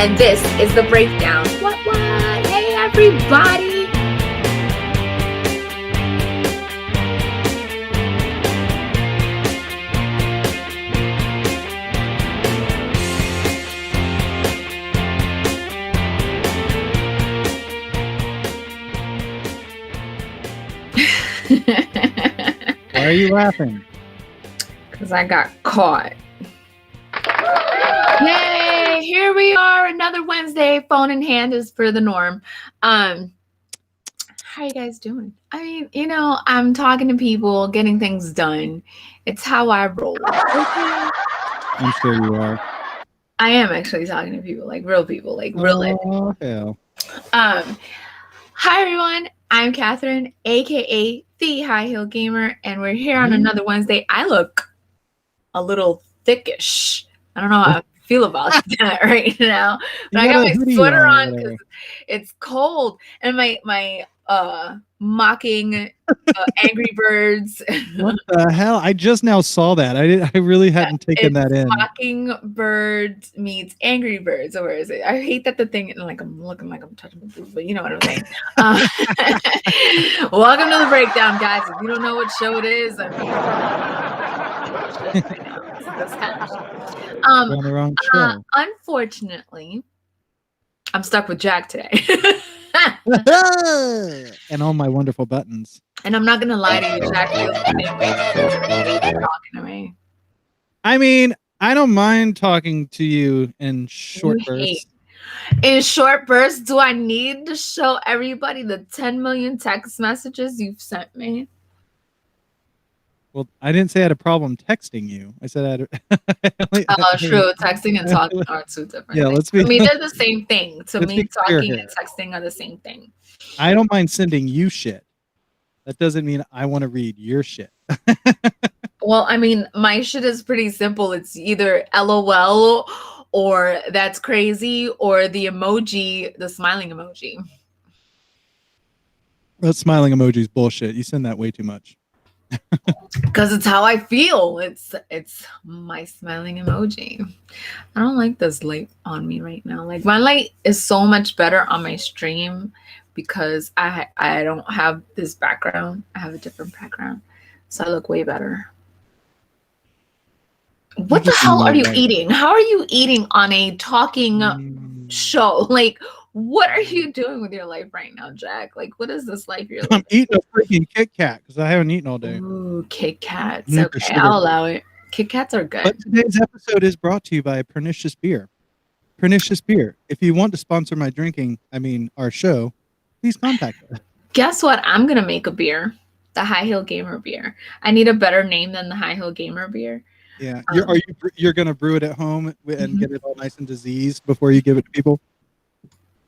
And this is The Breakdown. What? Hey, everybody. Why are you laughing? Because I got caught. Yay! Here we are, another Wednesday. Phone in hand is per the norm. How are you guys doing? I mean, I'm talking to people, getting things done. It's how I roll. I'm sure you are. I am actually talking to people, like real people, like real life. Oh, hell. Hi everyone. I'm Catherine, aka the High Heel Gamer, and we're here on another Wednesday. I look a little thickish. I don't know how I feel about that right now, but I got my sweater on because it's cold, and my mocking Angry Birds. What the hell? I just now saw that. I really hadn't taken that in. Mockingbird meets Angry Birds, or where is it? I hate that the thing, like I'm looking like I'm touching the boob, but you know what I'm saying. Welcome to The Breakdown, guys. If you don't know what show it is, I mean, right now. It's kind of show. On the wrong show. Unfortunately, I'm stuck with Jack today. And all my wonderful buttons. And I'm not gonna lie to you, Jack feels the same way talking to me. I mean, I don't mind talking to you in short bursts. In short bursts, do I need to show everybody the 10 million text messages you've sent me? Well, I didn't say I had a problem texting you. I said I had true. Texting and talking are two different things. To me, they're the same thing. To me, talking and texting are the same thing. I don't mind sending you shit. That doesn't mean I want to read your shit. Well, I mean, my shit is pretty simple. It's either LOL or that's crazy or the emoji, the smiling emoji. That smiling emoji is bullshit. You send that way too much. Because it's how I feel. It's my smiling emoji. I don't like this light on me right now. Like, my light is so much better on my stream because I don't have this background. I have a different background, so I look way better. What the hell are you eating? How are you eating on a talking show? Like, what are you doing with your life right now, Jack? Like, what is this life you're living? I'm eating a freaking Kit Kat because I haven't eaten all day. Ooh, Kit Kats. Okay, I'll allow it. Kit Kats are good. But today's episode is brought to you by Pernicious Beer. Pernicious Beer. If you want to sponsor my our show, please contact us. Guess what? I'm going to make a beer. The High Heel Gamer beer. I need a better name than the High Heel Gamer beer. Yeah. You're going to brew it at home and get it all nice and diseased before you give it to people?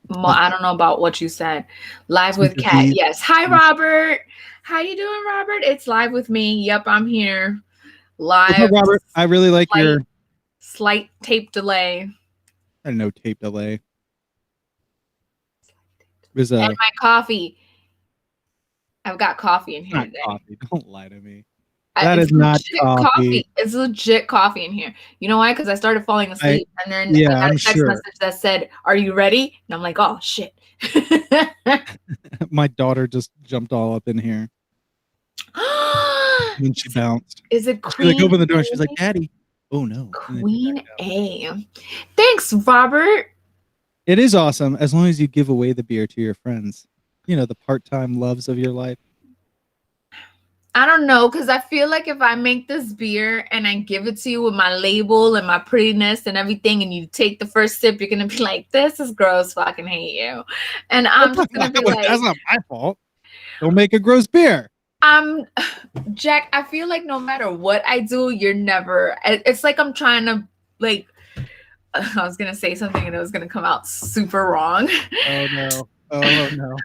Well, I don't know about what you said. Live with Kat. Yes. Hi, Robert. How you doing, Robert? It's live with me. Yep, I'm here. Live. Well, Robert, I really like your slight tape delay. I don't know, tape delay. And my coffee. I've got coffee in here not today. Coffee. Don't lie to me. That is not coffee. It's legit coffee in here. You know why? Because I started falling asleep, and then I got a text message that said, "Are you ready?" And I'm like, "Oh shit!" My daughter just jumped all up in here when she bounced. Is it Queen? She opened the door. She's like, "Daddy." Oh no, Queen A. Thanks, Robert. It is awesome as long as you give away the beer to your friends. You know, the part-time loves of your life. I don't know, because I feel like if I make this beer and I give it to you with my label and my prettiness and everything, and you take the first sip, you're going to be like, this is gross, fucking hate you. And I'm just going to be like... That's not my fault. Don't make a gross beer. Jack, I feel like no matter what I do, you're never... It's like I'm trying to, like... I was going to say something and it was going to come out super wrong. Oh, no. Oh, no.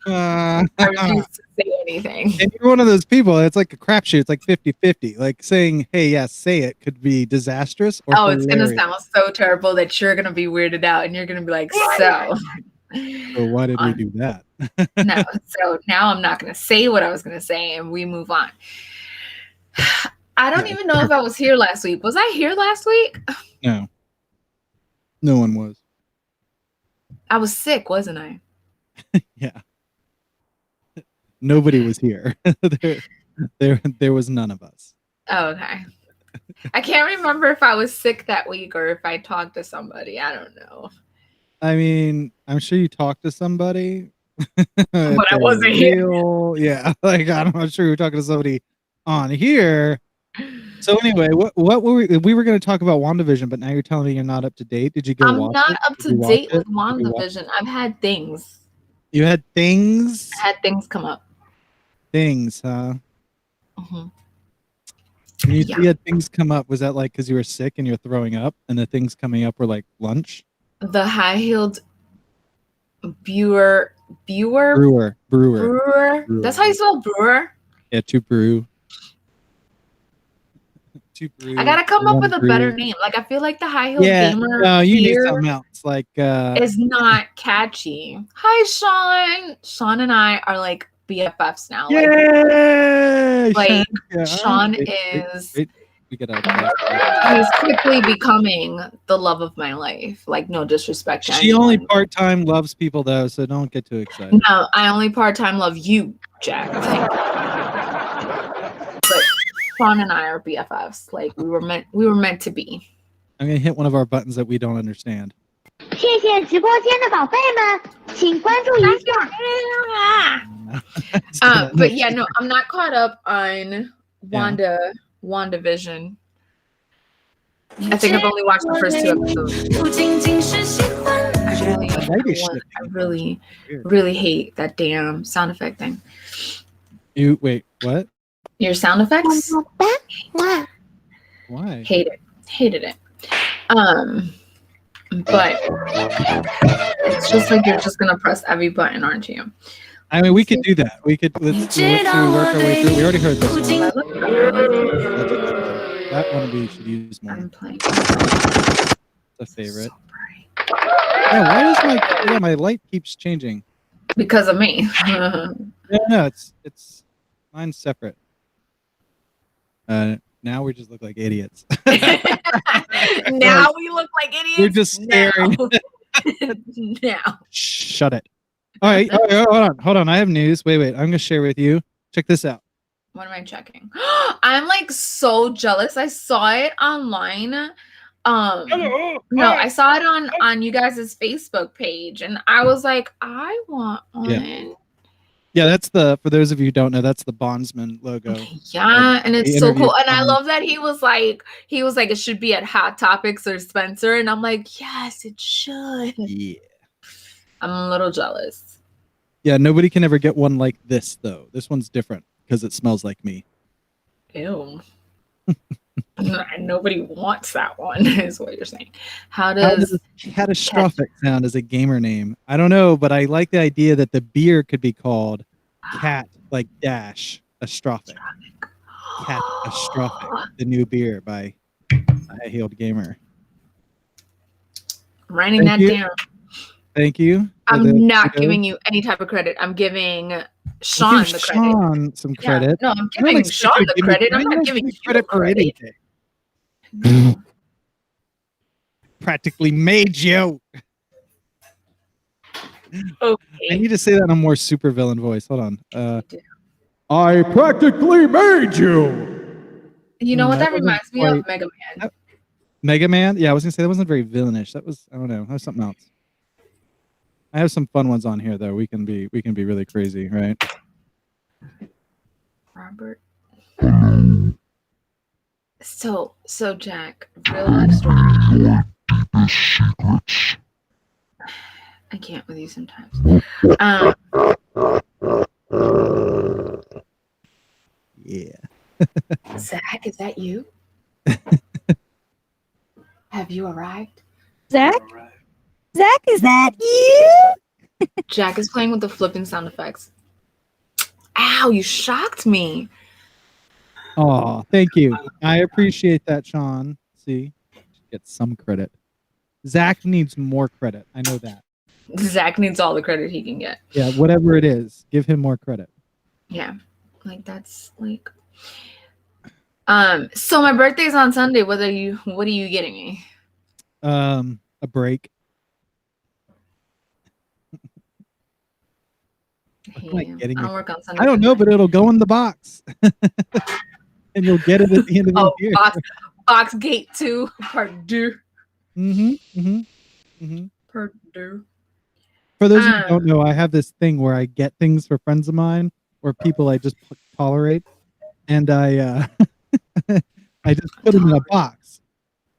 I refuse to say anything. And you're one of those people, it's like a crapshoot. It's like 50-50. Like saying, hey, yes, say it could be disastrous or it's going to sound so terrible that you're going to be weirded out and you're going to be like, so why did we do that? No, so now I'm not going to say what I was going to say and we move on. I don't even know if I was here last week. Was I here last week? No. No one was. I was sick, wasn't I? Yeah. Nobody was here. There was none of us. Oh, okay. I can't remember if I was sick that week or if I talked to somebody. I don't know. I mean, I'm sure you talked to somebody. But I wasn't here. Yeah, like I'm not sure you're talking to somebody on here. So anyway, what were we were going to talk about WandaVision, but now you're telling me you're not up to date. Did you go I'm watch not it? up Did to you watch date it? with WandaVision. I've had things. You had things? I had things come up. Things, huh? Mhm. When you Yeah. you had things come up, was that like because you were sick and you're throwing up, and the things coming up were like lunch? The high-heeled brewer. Brewer. That's how you spell brewer. Yeah, two brew. Two brew. I gotta come up with a brew. better name. Like I feel like the high-heeled Yeah, gamer no, you need beer something else. Like is not catchy. Hi, Sean. Sean and I are like BFFs now. Yay! Like Yeah. Sean is. We gotta He's quickly becoming the love of my life. Like no disrespect to She anyone. only part-time loves people though, so don't get too excited. No, I only part-time love you, Jack. But Sean and I are BFFs. Like we were meant to be. I'm gonna hit one of our buttons that we don't understand. 谢谢直播间的宝贝们，请关注一下。 But yeah, no, I'm not caught up on WandaVision. I think I've only watched the first 2 episodes. I really hate that damn sound effect thing. You wait, what? Your sound effects? Why? Hated it. But it's just like you're just gonna press every button, aren't you? I mean, we could do that. Let's work our way through. We already heard this one. That one we should use more. I'm playing. It's a favorite. Yeah, why does my light keeps changing? Because of me. No, it's mine's separate. Now we just look like idiots. Now we look like idiots. We're just staring. Now. Shut it. All right, hold on. I have news. Wait. I'm gonna share with you. Check this out. What am I checking? I'm like so jealous. I saw it online. No, I saw it on you guys' Facebook page, and I was like, I want one. Yeah, that's for those of you who don't know, that's the Bondsman logo. Yeah, and it's so cool. And I love that he was like, it should be at Hot Topics or Spencer. And I'm like, yes, it should. Yeah. I'm a little jealous. Yeah, nobody can ever get one like this, though. This one's different because it smells like me. Ew. Nobody wants that one, is what you're saying. How does catastrophic sound as a gamer name? I don't know, but I like the idea that the beer could be called Cat, like dash astrophic. Cat astrophic, the new beer by High Heeled Gamer. I'm writing that down. Thank you. I'm not giving you any type of credit. I'm giving Sean the credit. Sean some credit. Yeah, no, I'm giving Sean the credit. I'm not giving you credit for anything. Practically made you. Okay. I need to say that in a more supervillain voice. Hold on. I practically made you. You know what that reminds me of? Mega Man. Mega Man? Yeah, I was gonna say that wasn't very villainish. That was, I don't know, that was something else. I have some fun ones on here though. We can be really crazy, right? Robert. So Jack, real life story. I can't with you sometimes. Yeah. Zach, is that you? Have you arrived? Zach? Zach, is that you? Jack is playing with the flipping sound effects. Ow, you shocked me. Oh, thank you. I appreciate that, Sean. See, get some credit. Zach needs more credit. I know that. Zach needs all the credit he can get. Yeah, whatever it is, give him more credit. Yeah, like that's like. So my birthday's on Sunday. What are you getting me? A break. am I PM. getting I you? don't work on Sunday. I don't know, but it'll go in the box. And you'll get it at the end of the year. Box Gate 2, Purdue. Purdue. For those of you who don't know, I have this thing where I get things for friends of mine or people I just tolerate, and I I just put them in a box,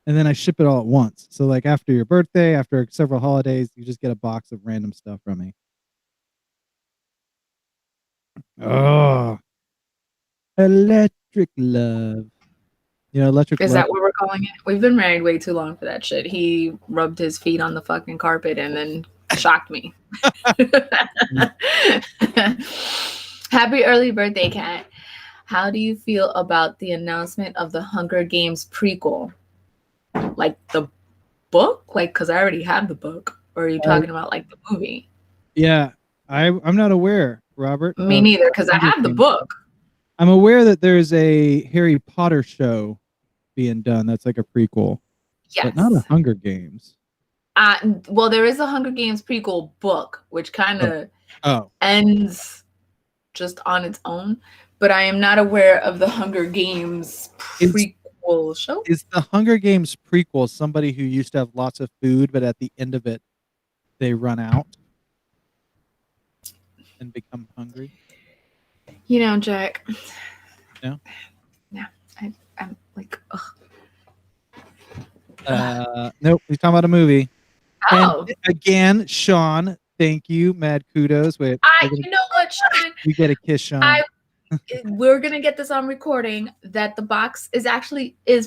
and then I ship it all at once. So like after your birthday, after several holidays, you just get a box of random stuff from me. Oh, electric love. You know, electric Is love. that what we're calling it? We've been married way too long for that shit. He rubbed his feet on the fucking carpet and then shocked me. Happy early birthday, Kat. How do you feel about the announcement of the Hunger Games prequel? Like the book? Like, because I already have the book. Or are you talking about like the movie? Yeah, I'm not aware, Robert. Me neither, because I have the book. I'm aware that there's a Harry Potter show being done that's like a prequel. Yes. But not a Hunger Games. Well, there is a Hunger Games prequel book, which kind of ends just on its own. But I am not aware of the Hunger Games prequel show. Is the Hunger Games prequel somebody who used to have lots of food, but at the end of it, they run out and become hungry? You know, Jack. No? No. I'm like, ugh. Nope. He's talking about a movie. Oh. And again, Sean, thank you. Mad kudos. Wait. You know what, Sean? You get a kiss, Sean. We're gonna get this on recording that the box is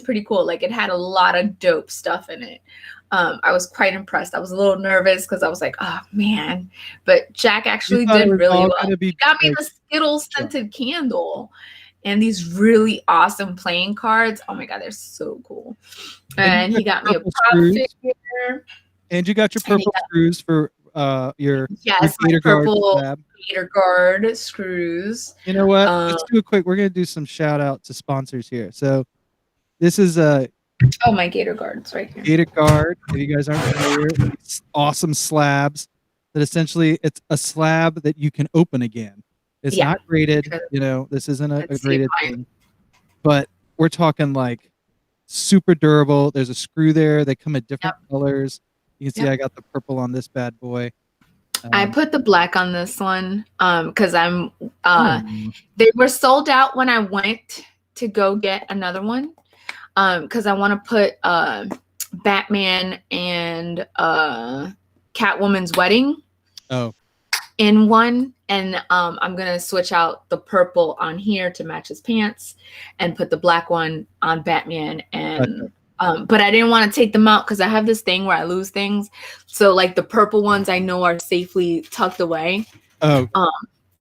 pretty cool. Like it had a lot of dope stuff in it. I was quite impressed. I was a little nervous because I was like, oh man. But Jack actually did really well. He got me the Skittles scented candle and these really awesome playing cards. Oh my god, they're so cool. And he got me a prop figure. And you got your purple screws for your my purple Gator Guard screws. You know what? Let's do it quick. We're gonna do some shout out to sponsors here. So this is my Gator Guard's right here. Gator Guard. If you guys aren't familiar, it's awesome slabs that essentially it's a slab that you can open again. It's not graded. You know, this isn't a graded thing, but we're talking like super durable. There's a screw there. They come in different colors. You can see I got the purple on this bad boy. I put the black on this one because they were sold out when I went to go get another one because I want to put Batman and Catwoman's wedding in one, and I'm gonna switch out the purple on here to match his pants and put the black one on Batman and but I didn't want to take them out because I have this thing where I lose things. So like the purple ones I know are safely tucked away.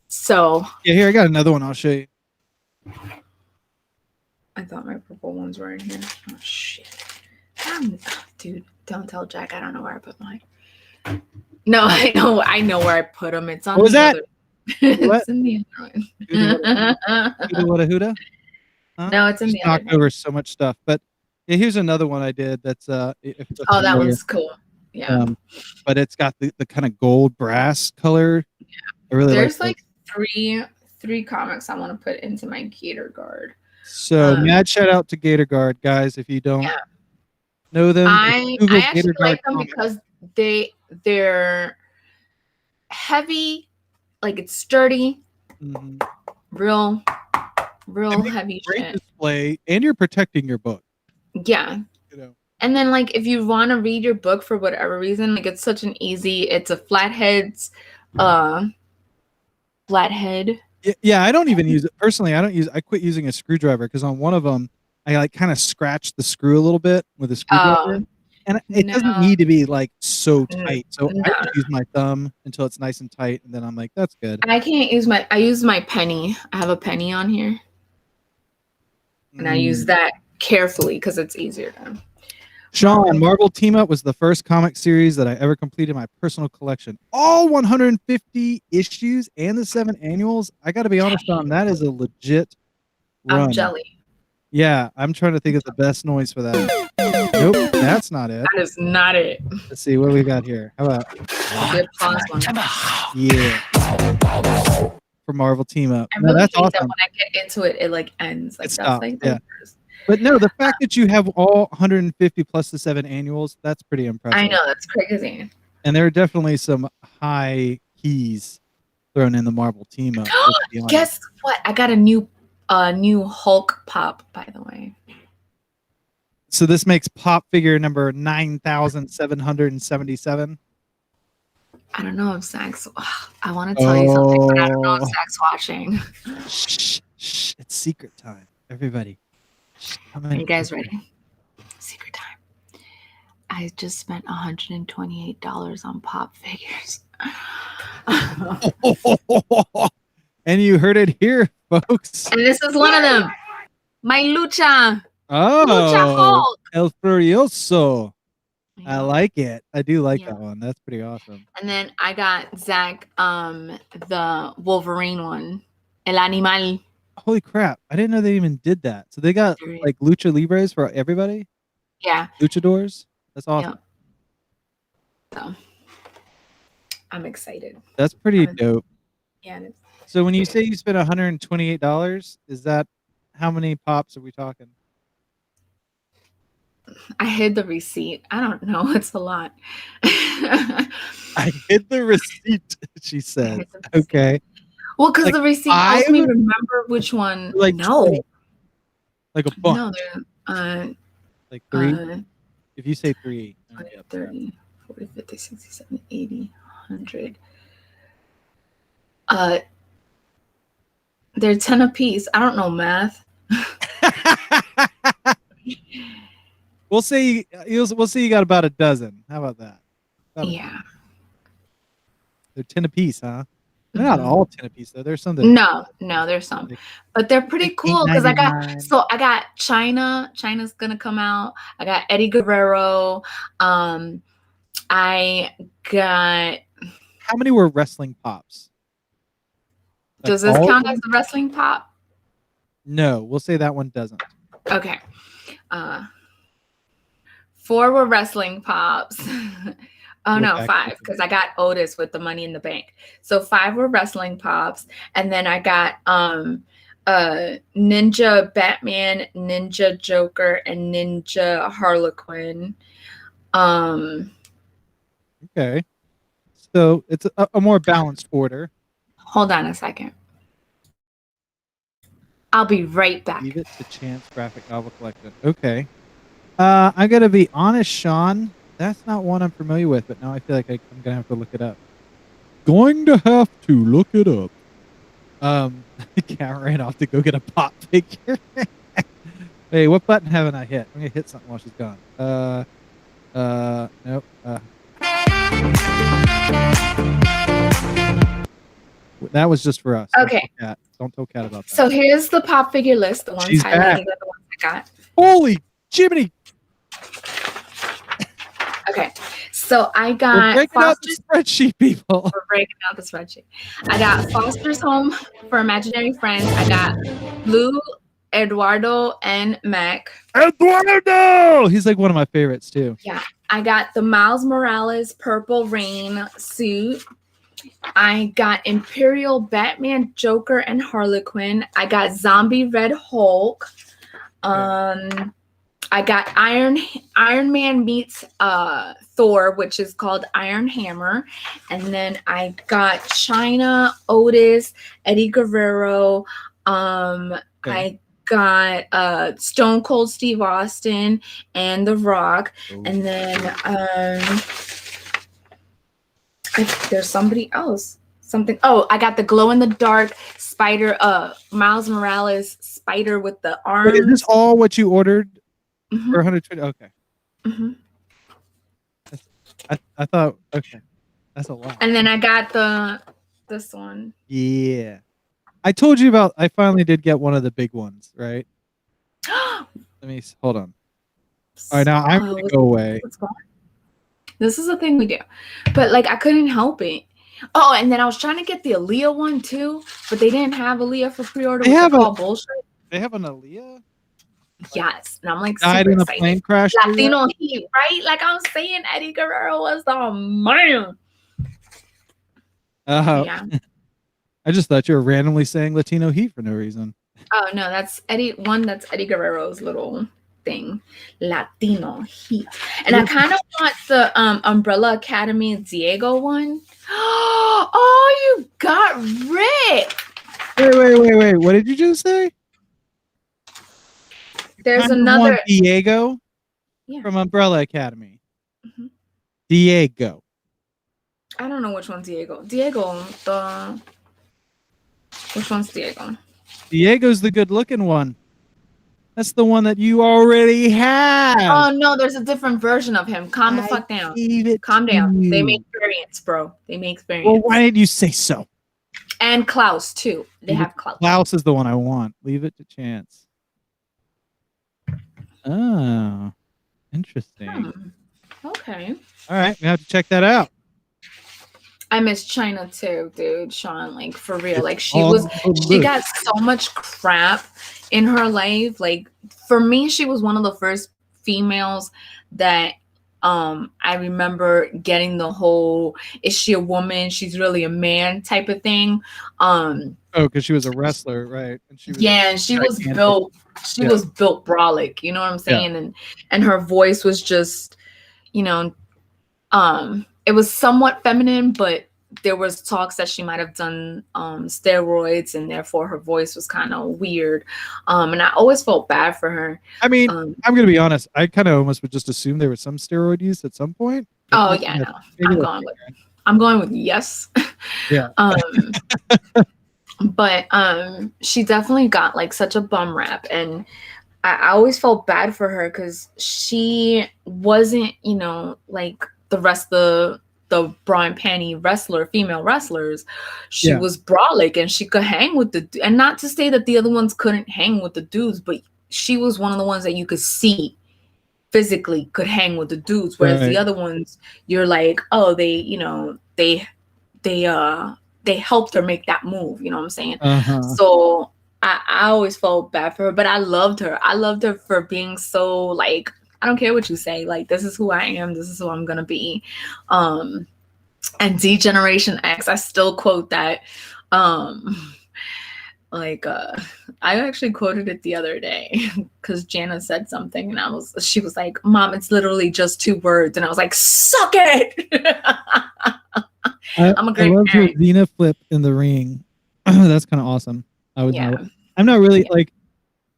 So yeah, here I got another one. I'll show you. I thought my purple ones were in here. Oh shit. Dude, don't tell Jack I don't know where I put mine. No, I know where I put them. It's on what was that? It's in the other one. Huda? Huh? No, it's in the other knocked over so much stuff. But yeah, here's another one I did that's that one's cool. Yeah. But it's got the kind of gold brass color. Yeah. I really There's like three comics I want to put into my Gator Guard. So mad shout out to Gator Guard, guys. If you don't know them, I actually like them because they're heavy, like it's sturdy, real heavy great shit. Display, and you're protecting your book. Yeah. You know. And then like if you want to read your book for whatever reason, like it's such an easy, it's a flathead. Yeah, I don't even use it personally. I quit using a screwdriver because on one of them I like kind of scratched the screw a little bit with a screwdriver. And it doesn't need to be like so tight. So I just use my thumb until it's nice and tight, and then I'm like, that's good. I use my penny. I have a penny on here. And I use that carefully because it's easier to. Sean, Marvel Team Up was the first comic series that I ever completed my personal collection. All 150 issues and the 7 annuals. I got to be honest, Sean, that is a legit run. I'm jelly. Yeah, I'm trying to think of the best noise for that. Nope, that's not it. That is not it. Let's see what we got here. How about? Good pause one. Yeah. For Marvel Team Up. I No, really that's hate that awesome. when I get into it, it like ends. Like It that's stops, like yeah. But no, the fact that you have all 150 plus the 7 annuals, that's pretty impressive. I know, that's crazy. And there are definitely some high keys thrown in the Marvel Team Up. Guess what? I got a new Hulk pop, by the way. So this makes pop figure number 9,777. I don't know if Zach's. I want to tell you something, but I don't know if Zach's watching. Shh, shh, it's secret time. Everybody. Shh, Are you guys ready? Secret time. I just spent $128 on pop figures. And you heard it here, folks. And this is one of them. My Lucha. Oh, Lucha Hulk. El Furioso. I like it. I do like that one. That's pretty awesome. And then I got Zach the Wolverine one. El Animal. Holy crap. I didn't know they even did that. So they got like Lucha Libres for everybody? Yeah. Luchadors? That's awesome. Yep. So I'm excited. That's pretty dope. Yeah. So when you say you spent $128, is that how many pops are we talking? I hid the receipt. I don't know. It's a lot. I hid the receipt, she said. Okay. Well, because the receipt helps me remember which one. Like no. 20. Like a bunch. No, they're like 3. If you say 3. 20, 30, 40, 50, 60, 70, 80, 100. They're 10 apiece. I don't know math. We'll say you got about a dozen. How about that? Yeah. They're 10 apiece, huh? They're not all 10 apiece though. There's some that no, there's some. But they're pretty cool because I got China. China's gonna come out. I got Eddie Guerrero. I got. How many were wrestling pops? Like does this count as the wrestling pop? No, we'll say that one doesn't. Okay. 4 were wrestling pops. Oh no, 5 because I got Otis with the Money in the Bank. So 5 were wrestling pops, and then I got Ninja Batman, Ninja Joker, and Ninja Harlequin. Okay, so it's a more balanced order. Hold on a second. I'll be right back. Leave it to Chance graphic novel collection. Okay. I gotta be honest, Sean. That's not one I'm familiar with, but now I feel like I'm gonna have to look it up. Going to have to look it up. Cat ran off to go get a pop figure. Hey, what button haven't I hit? I'm gonna hit something while she's gone. Nope. That was just for us. Okay. Don't tell Cat about that. So here's the pop figure list. The ones She's highlighted are the ones I got. Holy Jiminy! Okay, so I got We're breaking out the spreadsheet, people. We're breaking out the spreadsheet. I got Foster's Home for Imaginary Friends. I got Blue, Eduardo, and Mac. Eduardo! He's like one of my favorites too. Yeah, I got the Miles Morales Purple Rain suit. I got Imperial Batman, Joker, and Harlequin. I got Zombie Red Hulk. I got Iron Man meets Thor, which is called Iron Hammer. And then I got China, Otis, Eddie Guerrero. I got Stone Cold Steve Austin and The Rock. Ooh. And then there's somebody else. I got the glow in the dark spider, Miles Morales spider with the arms. Wait, is this all what you ordered? Mm-hmm. For 120? Okay. Mm-hmm. I thought, okay. That's a lot. And then I got this one. Yeah. I told you about, I finally did get one of the big ones, right? Let me, hold on. All right, now I'm going to go away. This is the thing we do. But like, I couldn't help it. Oh, and then I was trying to get the Aaliyah one too, but they didn't have Aaliyah for pre-order. They have bullshit. They have an Aaliyah? Yes, and I'm like died super in a excited. Plane crash. Latino heat, right? Like I'm saying, Eddie Guerrero was the man. Yeah. I just thought you were randomly saying Latino Heat for no reason. Oh no, that's Eddie. That's Eddie Guerrero's little thing, Latino Heat. And I kind of want the Umbrella Academy Diego one. Oh, you got Rick. Wait. What did you just say? There's another Diego from Umbrella Academy. Diego. I don't know which one's Diego. Which one's Diego? Diego's the good-looking one. That's the one that you already have. Oh no, there's a different version of him. Calm the fuck down. Calm down. They make variants, bro. They make variants. Well, why didn't you say so? And Klaus too. They have Klaus. Klaus is the one I want. Leave it to chance. Oh, interesting. Okay. All right, we have to check that out. I miss China too, dude. Sean, like for real. Like she got so much crap in her life. Like for me, she was one of the first females that I remember getting the whole "is she a woman? She's really a man" type of thing. Because she was a wrestler, right? And she was and she was built. She was built brolic. You know what I'm saying? Yeah. And her voice was just, you know, it was somewhat feminine, but there was talks that she might have done steroids, and therefore her voice was kind of weird. And I always felt bad for her. I mean, I'm going to be honest. I kind of almost would just assume there was some steroid use at some point. Oh yeah, no. I'm going with yes. Yeah. But she definitely got like such a bum rap, and I always felt bad for her because she wasn't, you know, like the rest of the bra and panty female wrestlers. She was brolic, and she could hang with and not to say that the other ones couldn't hang with the dudes, but she was one of the ones that you could see physically could hang with the dudes, whereas the other ones, you're like, oh, they, you know, they helped her make that move, you know what I'm saying? So I always felt bad for her, but I loved her. I loved her for being so like, I don't care what you say, like, this is who I am, this is who I'm gonna be. And D Generation X, I still quote that. I actually quoted it the other day because Jana said something, and she was like, Mom, it's literally just 2 words. And I was like, suck it. I'm a great I love your parent. Xena flip in the ring. That's kind of awesome. I'm not really like,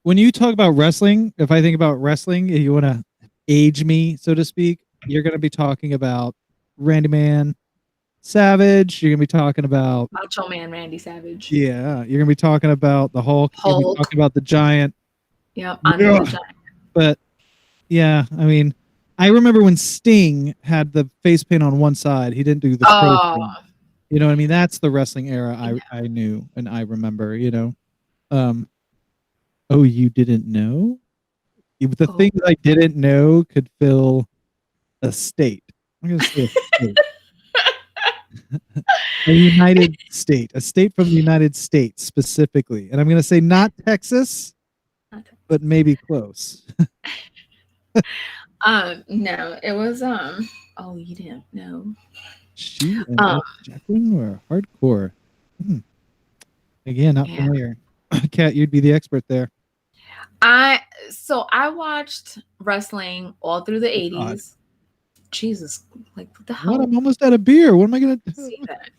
when you talk about wrestling, if I think about wrestling, if you want to age me, so to speak, you're going to be talking about Randy Man Savage. You're going to be talking about Macho Man Randy Savage. Yeah. You're going to be talking about the Hulk. You're going to be talking about the Giant. Yep. I know the Giant. But yeah, I mean, I remember when Sting had the face paint on one side. He didn't do the thing. You know what I mean? That's the wrestling era I knew and I remember, you know. Oh, you didn't know? The things I didn't know could fill a state. I'm going to say a state. A United State. A state from the United States specifically. And I'm going to say not Texas, but maybe close. No, it was oh, you didn't know. She and Jacqueline were hardcore. Again, not familiar. Kat, you'd be the expert there. I watched wrestling all through the 80s. Jesus, like what the hell? What? I'm almost out of beer. What am I gonna do? See that.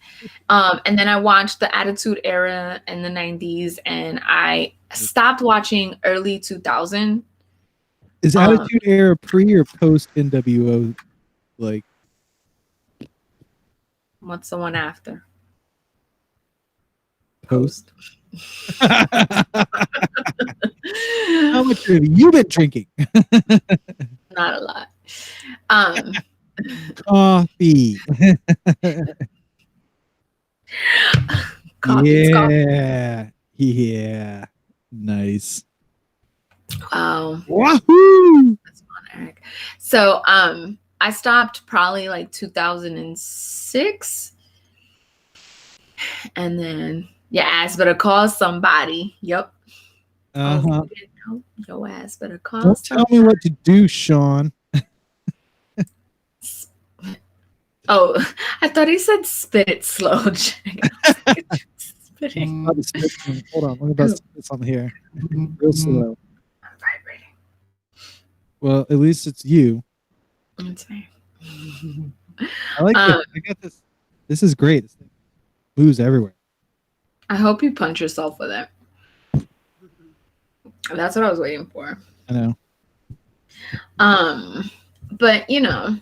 And then I watched the Attitude Era in the 90s, and I stopped watching early 2000. Is Attitude Era pre or post NWO? Like, what's the one after? Post. How much have you been drinking? Not a lot. Coffee. Coffee. Yeah. Nice. Wow. Wahoo! That's fun, Eric. So I stopped probably like 2006. And then your ass better call somebody. Yep. Uh-huh. Your ass better call Don't somebody. tell me what to do, Sean. Oh, I thought he said spit it slow. Vibrating. Hold on, let me bust something here. Real slow. I'm vibrating. Well, at least it's you. That's fine. I like this. I got this. This is great. This thing moves everywhere. I hope you punch yourself with it. That's what I was waiting for. I know. But you know,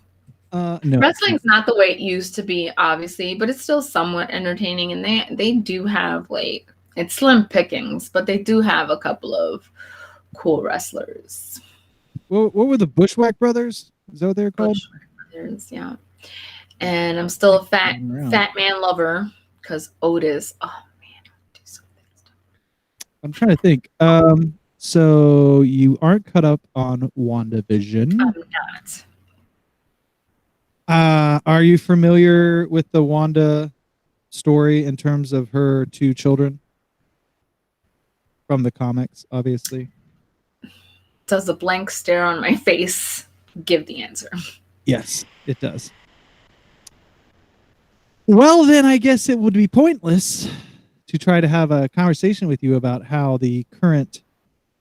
no. wrestling's not the way it used to be, obviously, but it's still somewhat entertaining, and they do have like it's slim pickings, but they do have a couple of cool wrestlers. What were the Bushwhack Brothers? Is that what they're called? Bushwhack Brothers, yeah. And I'm still a fat man lover because Otis. Oh man, do something. I'm trying to think. So you aren't caught up on WandaVision. I'm not. Are you familiar with the Wanda story in terms of her two children from the comics, obviously? Does the blank stare on my face give the answer? Yes, it does. Well, then I guess it would be pointless to try to have a conversation with you about how the current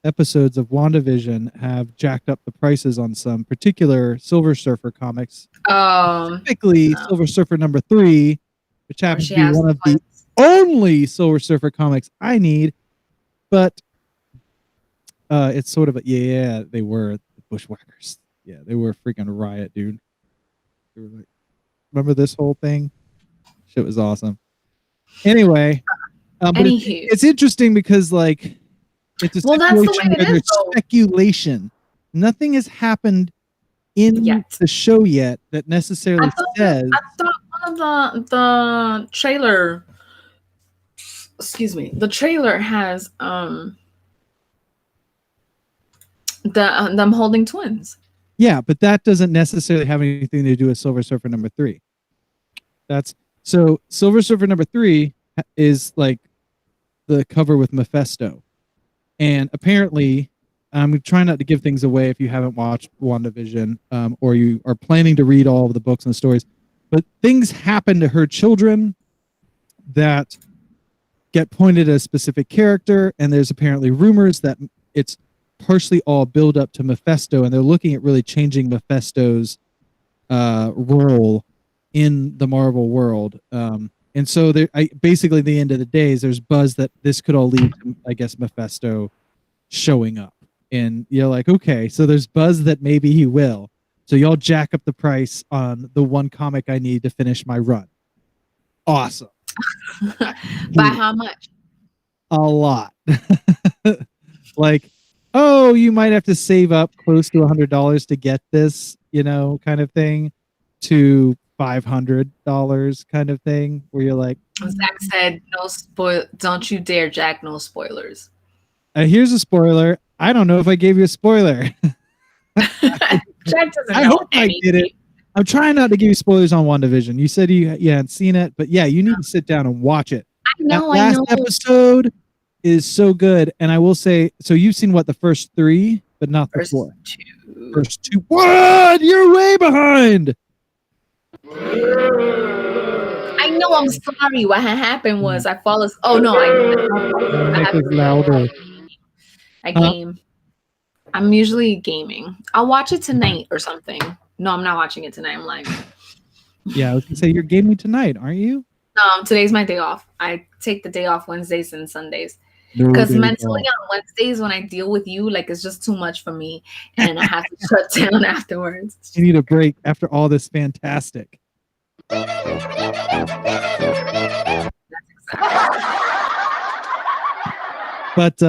episodes of WandaVision have jacked up the prices on some particular Silver Surfer comics. Specifically, Silver Surfer number 3, which happens to be one of the only Silver Surfer comics I need. But it's sort of they were the Bushwhackers. Yeah, they were a freaking riot, dude. They were like, remember this whole thing? Shit was awesome. Anyway, but it's interesting because like it's a situation where there's speculation. Nothing has happened in the show yet that necessarily says. I thought one of the trailer. Excuse me. The trailer has them holding twins. Yeah, but that doesn't necessarily have anything to do with Silver Surfer number 3. So Silver Surfer number 3 is like the cover with Mephisto. And apparently, I'm trying not to give things away if you haven't watched WandaVision or you are planning to read all of the books and the stories. But things happen to her children that get pointed at a specific character. And there's apparently rumors that it's partially all build up to Mephisto. And they're looking at really changing Mephisto's role in the Marvel world. And so basically, at the end of the day, there's buzz that this could all lead to, I guess, Mephisto showing up. And you're like, okay, so there's buzz that maybe he will. So y'all jack up the price on the one comic I need to finish my run. Awesome. By how much? A lot. Like, oh, you might have to save up close to $100 to get this, kind of thing, to $500 kind of thing, where you're like, Zach said, "No don't you dare, Jack, no spoilers." Here's a spoiler. I don't know if I gave you a spoiler. Jack doesn't I hope I did it. I'm trying not to give you spoilers on WandaVision. You said you hadn't seen it, but yeah, you need to sit down and watch it. I know. That last episode is so good, and I will say, so you've seen the first 3, but not the 4. First 2. What? You're way behind. I know. I'm sorry. What had happened was I fall asleep. Oh no! I louder. I game. I'm usually gaming. I'll watch it tonight or something. No, I'm not watching it tonight. I'm lying. Yeah, I was gonna say you're gaming tonight, aren't you? Today's my day off. I take the day off Wednesdays and Sundays. Because mentally on Wednesdays when I deal with you, like it's just too much for me, and I have to shut down afterwards. You need a break after all this fantastic. That's exactly. But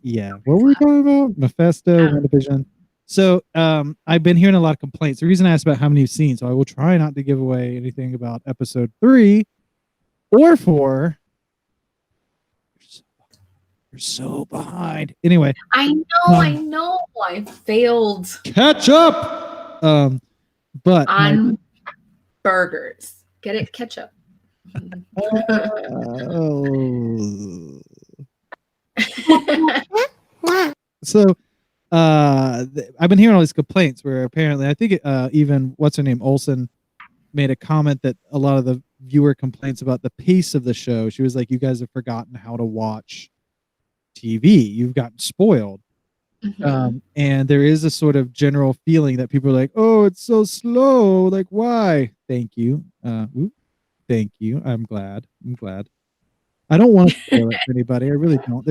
yeah, what were we talking about? Mephisto, WandaVision. So I've been hearing a lot of complaints. The reason I asked about how many you've seen, so I will try not to give away anything about episode 3 or 4. You're so behind. Anyway. I know. I failed. Catch up. But on burgers. Get it? Ketchup. So I've been hearing all these complaints where apparently I think even what's her name Olsen made a comment that a lot of the viewer complaints about the pace of the show. She was like, you guys have forgotten how to watch TV. You've gotten spoiled. And there is a sort of general feeling that people are like, oh, it's so slow. Like, why? Thank you. Thank you. I'm glad. I don't want to spoil it for anybody. I really don't.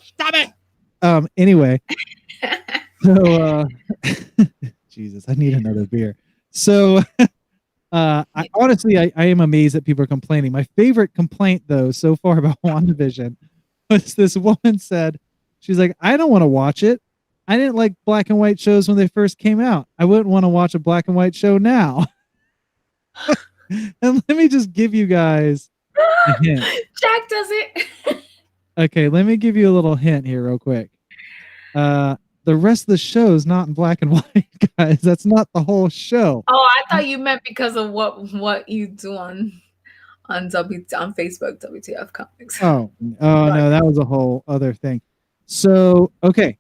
Stop it. Anyway. So Jesus, I need another beer. So I honestly I am amazed that people are complaining. My favorite complaint though so far about WandaVision was this woman said, she's like, I don't want to watch it. I didn't like black and white shows when they first came out. I wouldn't want to watch a black and white show now. And let me just give you guys a hint. Jack does it. Okay, let me give you a little hint here real quick. The rest of the show is not in black and white, guys. That's not the whole show. Oh, I thought you meant because of what you do on Facebook, WTF Comics. Oh no, that was a whole other thing. So okay.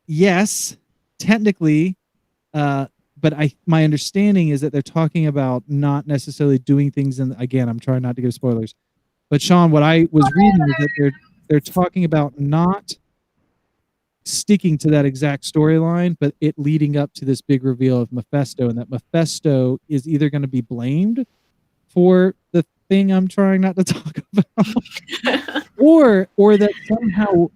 Yes, technically, but my understanding is that they're talking about not necessarily doing things again, I'm trying not to give spoilers. But Sean, what I was reading is that they're talking about not sticking to that exact storyline, but it leading up to this big reveal of Mephisto, and that Mephisto is either going to be blamed for the thing I'm trying not to talk about, or that somehow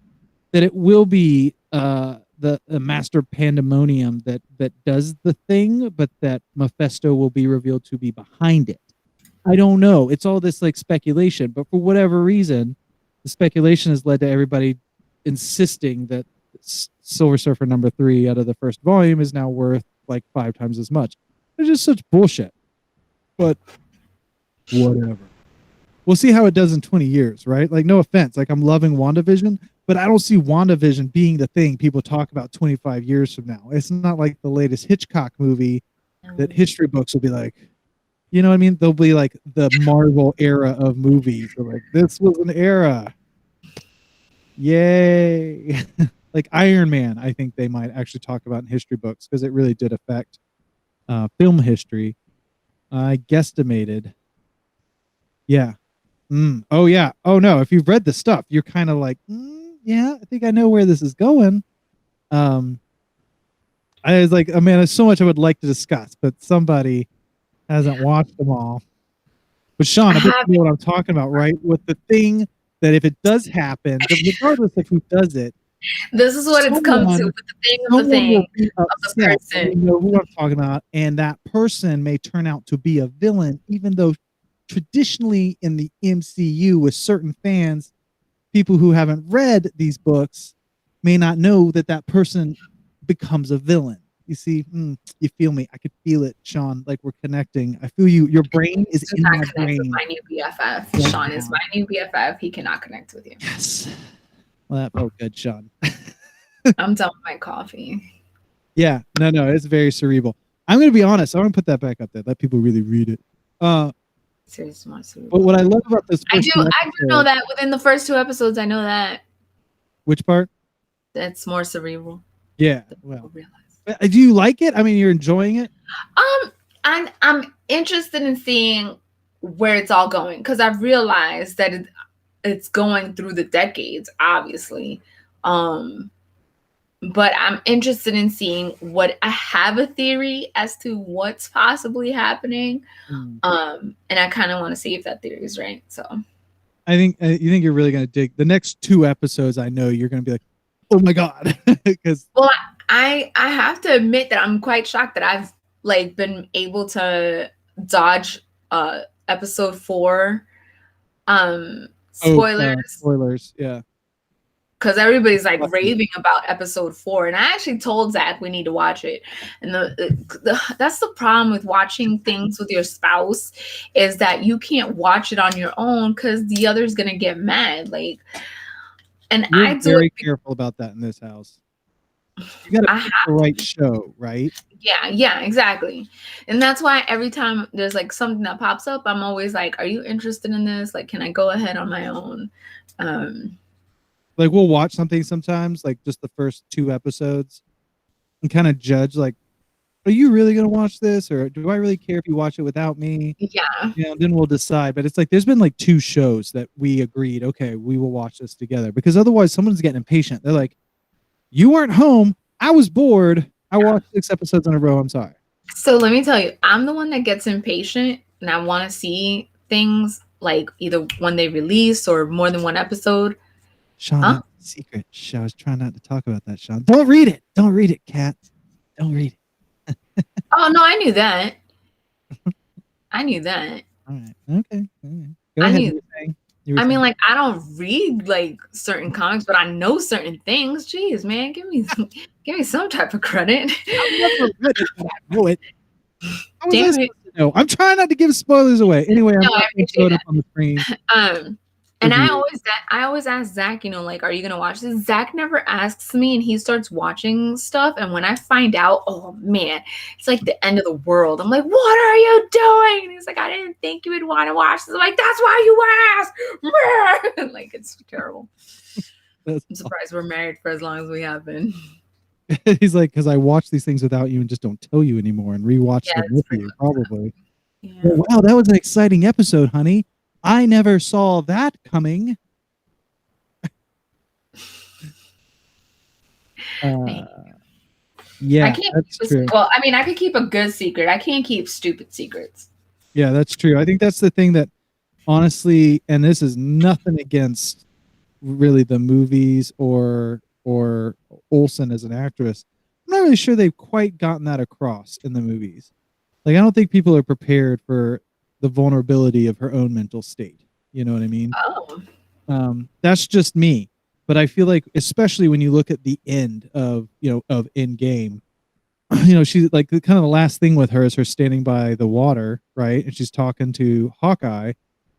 that it will be the master pandemonium that does the thing, but that Mephisto will be revealed to be behind it. I don't know. It's all this like speculation, but for whatever reason, the speculation has led to everybody insisting that Silver Surfer #3 out of the first volume is now worth like 5 times as much. It's just such bullshit. But whatever. We'll see how it does in 20 years, right? Like, no offense. Like, I'm loving WandaVision, but I don't see WandaVision being the thing people talk about 25 years from now. It's not like the latest Hitchcock movie that history books will be like, you know what I mean? They'll be like the Marvel era of movies. They're like, this was an era. Yay. Like Iron Man, I think they might actually talk about in history books because it really did affect film history. I guesstimated. Yeah. Oh, yeah. Oh, no. If you've read the stuff, you're kind of like, yeah, I think I know where this is going. I was like, oh, man, there's so much I would like to discuss, but somebody hasn't watched them all. But Sean, I bet you know what I'm talking about, right? With the thing that if it does happen, regardless of who does it, this is what it's come to with the thing of the thing of the person. You know who I'm talking about, and that person may turn out to be a villain, even though traditionally in the MCU with certain fans, people who haven't read these books may not know that that person becomes a villain. You see, you feel me? I could feel it, Sean. Like we're connecting. I feel you. Your brain is in my brain. With my new BFF. Sean is my new BFF. He cannot connect with you. Yes. Well, that felt good, Sean. I'm done with my coffee. Yeah, no, it's very cerebral. I'm going to be honest. I'm going to put that back up there. Let people really read it. Seriously, but what I love about this, I do know that within the first 2 episodes, I know that. Which part? That's more cerebral. Yeah. Well, do you like it? I mean, you're enjoying it? I'm interested in seeing where it's all going because I've realized that it's going through the decades, obviously. But I'm interested in seeing what I have a theory as to what's possibly happening. And I kind of want to see if that theory is right. So I think you think you're really going to dig the next 2 episodes. I know you're going to be like, oh my God. Because I have to admit that I'm quite shocked that I've like been able to dodge episode 4 spoilers, yeah. Because everybody's like raving about episode 4, and I actually told Zach we need to watch it. And that's the problem with watching things with your spouse is that you can't watch it on your own because the other's gonna get mad. Like, and I'm very careful about that in this house. You gotta pick the right show, right? Yeah, exactly. And that's why every time there's like something that pops up, I'm always like, "Are you interested in this? Like, can I go ahead on my own?" Like we'll watch something sometimes, like just the first 2 episodes, and kind of judge like are you really going to watch this, or do I really care if you watch it without me? Yeah. Then we'll decide. But it's like there's been like 2 shows that we agreed, okay, we will watch this together, because otherwise someone's getting impatient. They're like, you weren't home, I was bored, I watched 6 episodes in a row, I'm sorry. So let me tell you, I'm the one that gets impatient, and I want to see things like either when they release or more than one episode. Sean, that's a secret. I was trying not to talk about that, Sean. Don't read it, Kat. Don't read it. Oh no, I knew that. I knew that. All right. Okay. Go I ahead. knew. I mean, like, I don't read like certain comics, but I know certain things. Jeez, man, give me some type of credit. I've never read it, but I know it. Damn it. No, I'm trying not to give spoilers away. Anyway, I'm not going to throw it up on the screen. And I always ask Zach, like, are you gonna watch this? Zach never asks me, and he starts watching stuff. And when I find out, oh man, it's like the end of the world. I'm like, what are you doing? And he's like, I didn't think you would want to watch this. I'm like, that's why you asked. Like, it's terrible. I'm surprised we're married for as long as we have been. He's like, because I watch these things without you and just don't tell you anymore and rewatch them with you, probably. Yeah. Well, wow, that was an exciting episode, honey. I never saw that coming. Yeah, I can't that's true. Well, I mean, I could keep a good secret. I can't keep stupid secrets. Yeah, that's true. I think that's the thing that, honestly, and this is nothing against really the movies or Olsen as an actress. I'm not really sure they've quite gotten that across in the movies. Like, I don't think people are prepared for the vulnerability of her own mental state. You know what I mean? Oh. That's just me. But I feel like, especially when you look at the end of Endgame, she's like, kind of the last thing with her is her standing by the water, right? And she's talking to Hawkeye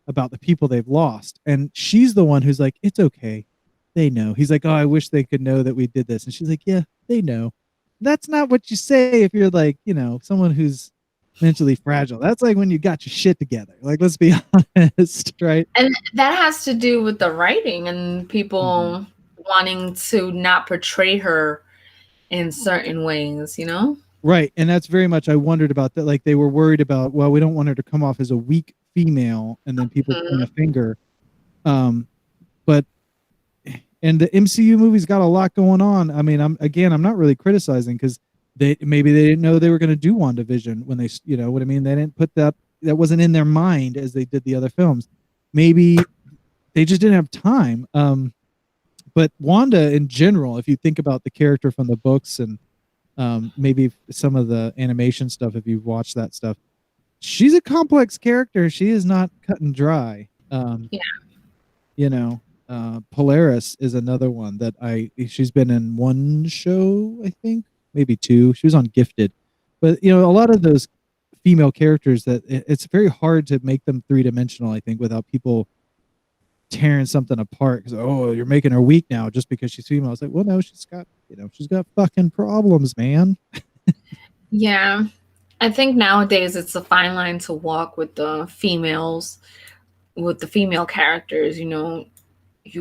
about the people they've lost. And she's the one who's like, it's okay. They know. He's like, oh, I wish they could know that we did this. And she's like, yeah, they know. That's not what you say if you're like, someone who's mentally fragile. That's like when you got your shit together. Like, let's be honest, right? And that has to do with the writing and people wanting to not portray her in certain ways, Right. And that's very much, I wondered about that. Like, they were worried about, well, we don't want her to come off as a weak female, and then people point a finger. But and the MCU movies got a lot going on. I mean, I'm not really criticizing, because maybe they didn't know they were going to do WandaVision when they, you know what I mean? They didn't put that wasn't in their mind as they did the other films. Maybe they just didn't have time. But Wanda in general, if you think about the character from the books and maybe some of the animation stuff, if you've watched that stuff, she's a complex character. She is not cut and dry. Polaris is another one that she's been in one show, I think, maybe 2. She was on Gifted. But a lot of those female characters, that it's very hard to make them 3-dimensional, I think, without people tearing something apart, because you're making her weak now just because she's female. It's like, well, no, she's got fucking problems, man. Yeah, I think nowadays it's a fine line to walk with the females, with the female characters. You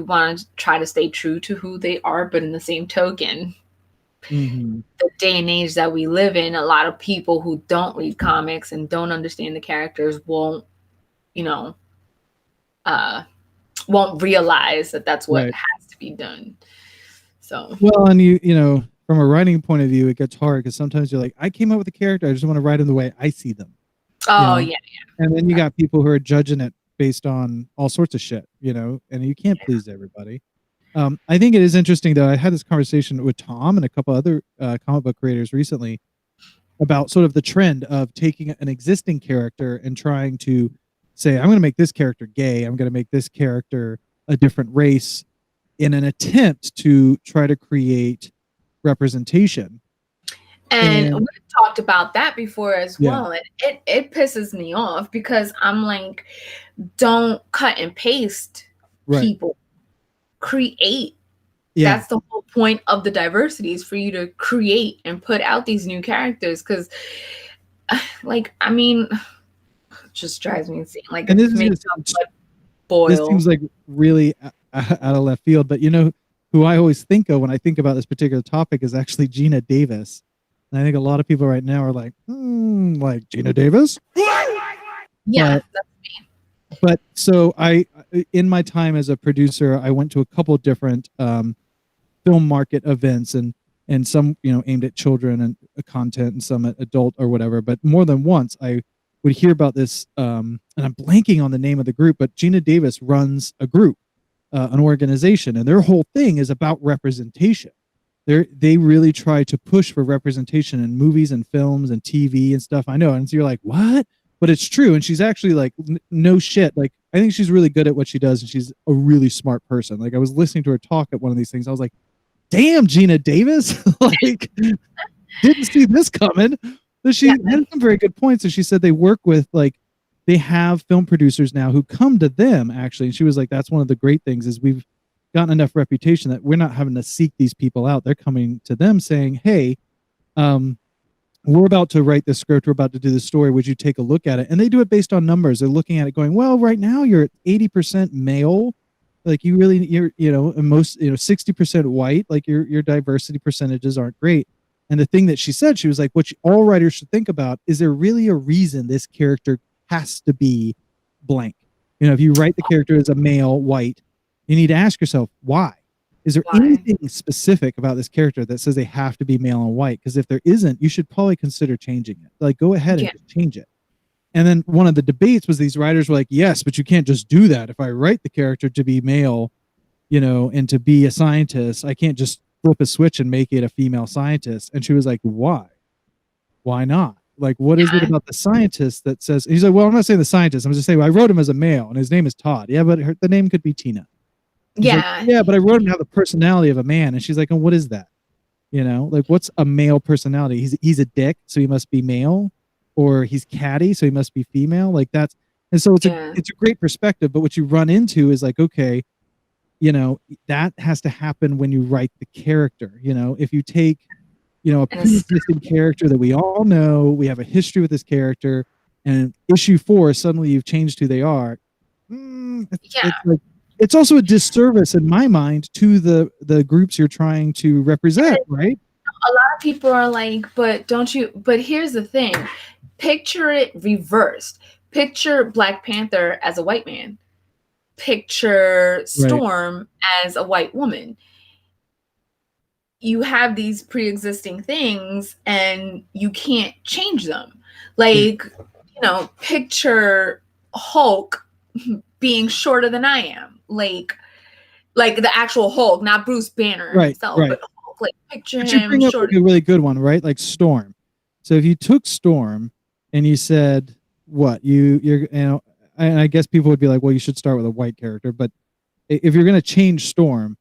want to try to stay true to who they are, but in the same token, the day and age that we live in, a lot of people who don't read comics and don't understand the characters won't realize that that's what has to be done. So, well, and from a writing point of view, it gets hard, because sometimes you're like, I came up with a character, I just want to write them the way I see them. Yeah. And then you got people who are judging it based on all sorts of shit, and you can't please everybody. I think it is interesting, though. I had this conversation with Tom and a couple other comic book creators recently about sort of the trend of taking an existing character and trying to say, I'm going to make this character gay, I'm going to make this character a different race, in an attempt to try to create representation. And we've talked about that before as well. And it pisses me off, because I'm like, don't cut and paste people. Create. That's the whole point of the diversity, is for you to create and put out these new characters. Because, it just drives me insane. Like, and it makes my blood boil. This seems like really out of left field, but who I always think of when I think about this particular topic is actually Gina Davis. And I think a lot of people right now are like Gina Davis. Yeah. But so in my time as a producer, I went to a couple different film market events, and some aimed at children and content, and some at adult or whatever. But more than once, I would hear about this, and I'm blanking on the name of the group, but Gina Davis runs a group, an organization, and their whole thing is about representation. They really try to push for representation in movies and films and TV and stuff. I know, and so you're like, what? But it's true, and she's actually like, no shit. Like, I think she's really good at what she does, and she's a really smart person. Like, I was listening to her talk at one of these things. I was like, damn, Gina Davis, like, didn't see this coming. But she had some very good points, and she said they work with, like, they have film producers now who come to them, actually. And she was like, that's one of the great things, is we've gotten enough reputation that we're not having to seek these people out. They're coming to them saying, hey, we're about to write this script, we're about to do this story, would you take a look at it? And they do it based on numbers. They're looking at it going, well, right now you're at 80% male, like you're 60% white, like your diversity percentages aren't great. And the thing that she said, she was like, what all writers should think about, is there really a reason this character has to be blank? If you write the character as a male white, you need to ask yourself, why? Is there anything specific about this character that says they have to be male and white? Because if there isn't, you should probably consider changing it. Like, go ahead and just change it. And then one of the debates was, these writers were like, yes, but you can't just do that. If I write the character to be male, and to be a scientist, I can't just flip a switch and make it a female scientist. And she was like, why? Why not? Like, what is it about the scientist that says, he's like, well, I'm not saying the scientist. I'm just saying, well, I wrote him as a male and his name is Todd. Yeah, but the name could be Tina. Like, yeah, but I wrote him to have the personality of a man. And she's like, and what is that? Like, what's a male personality? He's a dick, so he must be male, or he's catty, so he must be female. Like, that's, and so it's a great perspective. But what you run into is like, okay, that has to happen when you write the character. If you take, a pre-existing character that we all know, we have a history with this character, and issue 4, suddenly you've changed who they are. It's also a disservice in my mind to the groups you're trying to represent, right? A lot of people are like, but here's the thing. Picture it reversed. Picture Black Panther as a white man. Picture Storm as a white woman. You have these pre-existing things and you can't change them. Like, picture Hulk being shorter than I am. Like the actual Hulk, not Bruce Banner himself, but Hulk. Like, picture him. You bring up a really good one, right? Like Storm. So if you took Storm and you said, what, you're and I guess people would be like, well, you should start with a white character. But if you're going to change Storm,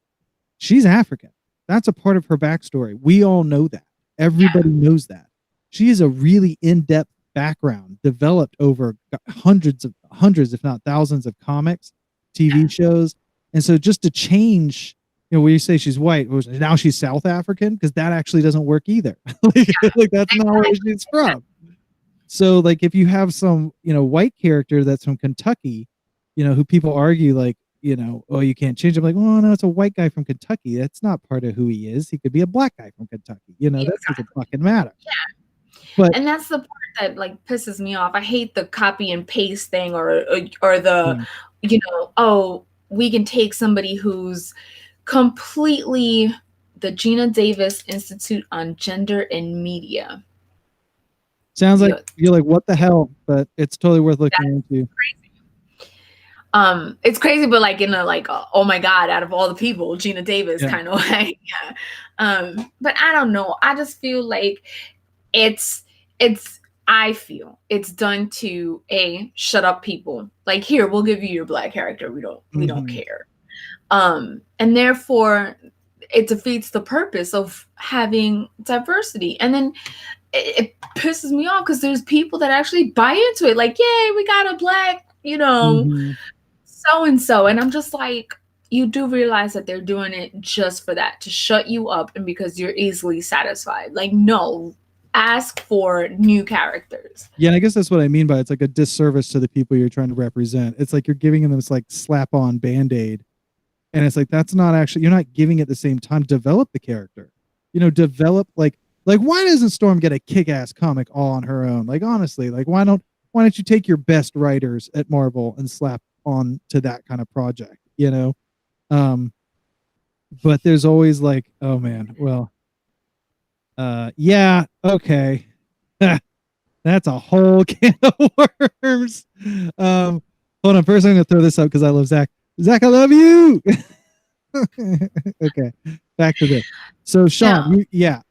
she's African. That's a part of her backstory. We all know that. Everybody knows that. She is a really in-depth background developed over hundreds, if not thousands of comics, TV shows. And so just to change, when you say she's white, now she's South African, because that actually doesn't work either. like that's not where she's from. So like, if you have some, white character that's from Kentucky, who people argue like, oh, you can't change him. Like, oh no, it's a white guy from Kentucky. That's not part of who he is. He could be a black guy from Kentucky. That doesn't fucking matter. Yeah. And that's the part that like pisses me off. I hate the copy and paste thing, or the, oh, we can take somebody who's completely the Gina Davis Institute on Gender and Media. Sounds like you're like, what the hell? But it's totally worth looking into. Crazy. It's crazy, but like in a like, oh my God, out of all the people, Gina Davis kind of way. But I don't know. I just feel like I feel it's done to shut up people. Like, here, we'll give you your black character. We don't care. And therefore it defeats the purpose of having diversity. And then it pisses me off because there's people that actually buy into it. Like, yay, we got a black, so-and-so. And I'm just like, you do realize that they're doing it just for that, to shut you up and because you're easily satisfied. Like, no, ask for new characters. Yeah, and I guess that's what I mean by it's like a disservice to the people you're trying to represent. It's like you're giving them this like slap-on Band-Aid. And it's like, that's not actually, you're not giving it the same time. Develop the character. Develop, like, Like, why doesn't Storm get a kick-ass comic all on her own? Like, honestly, like, why don't you take your best writers at Marvel and slap on to that kind of project, you know? But there's always like, oh man, well, yeah, okay. That's a whole can of worms. Hold on, first I'm gonna throw this up because I love Zach. Zach, I love you. Okay, back to this. So Sean,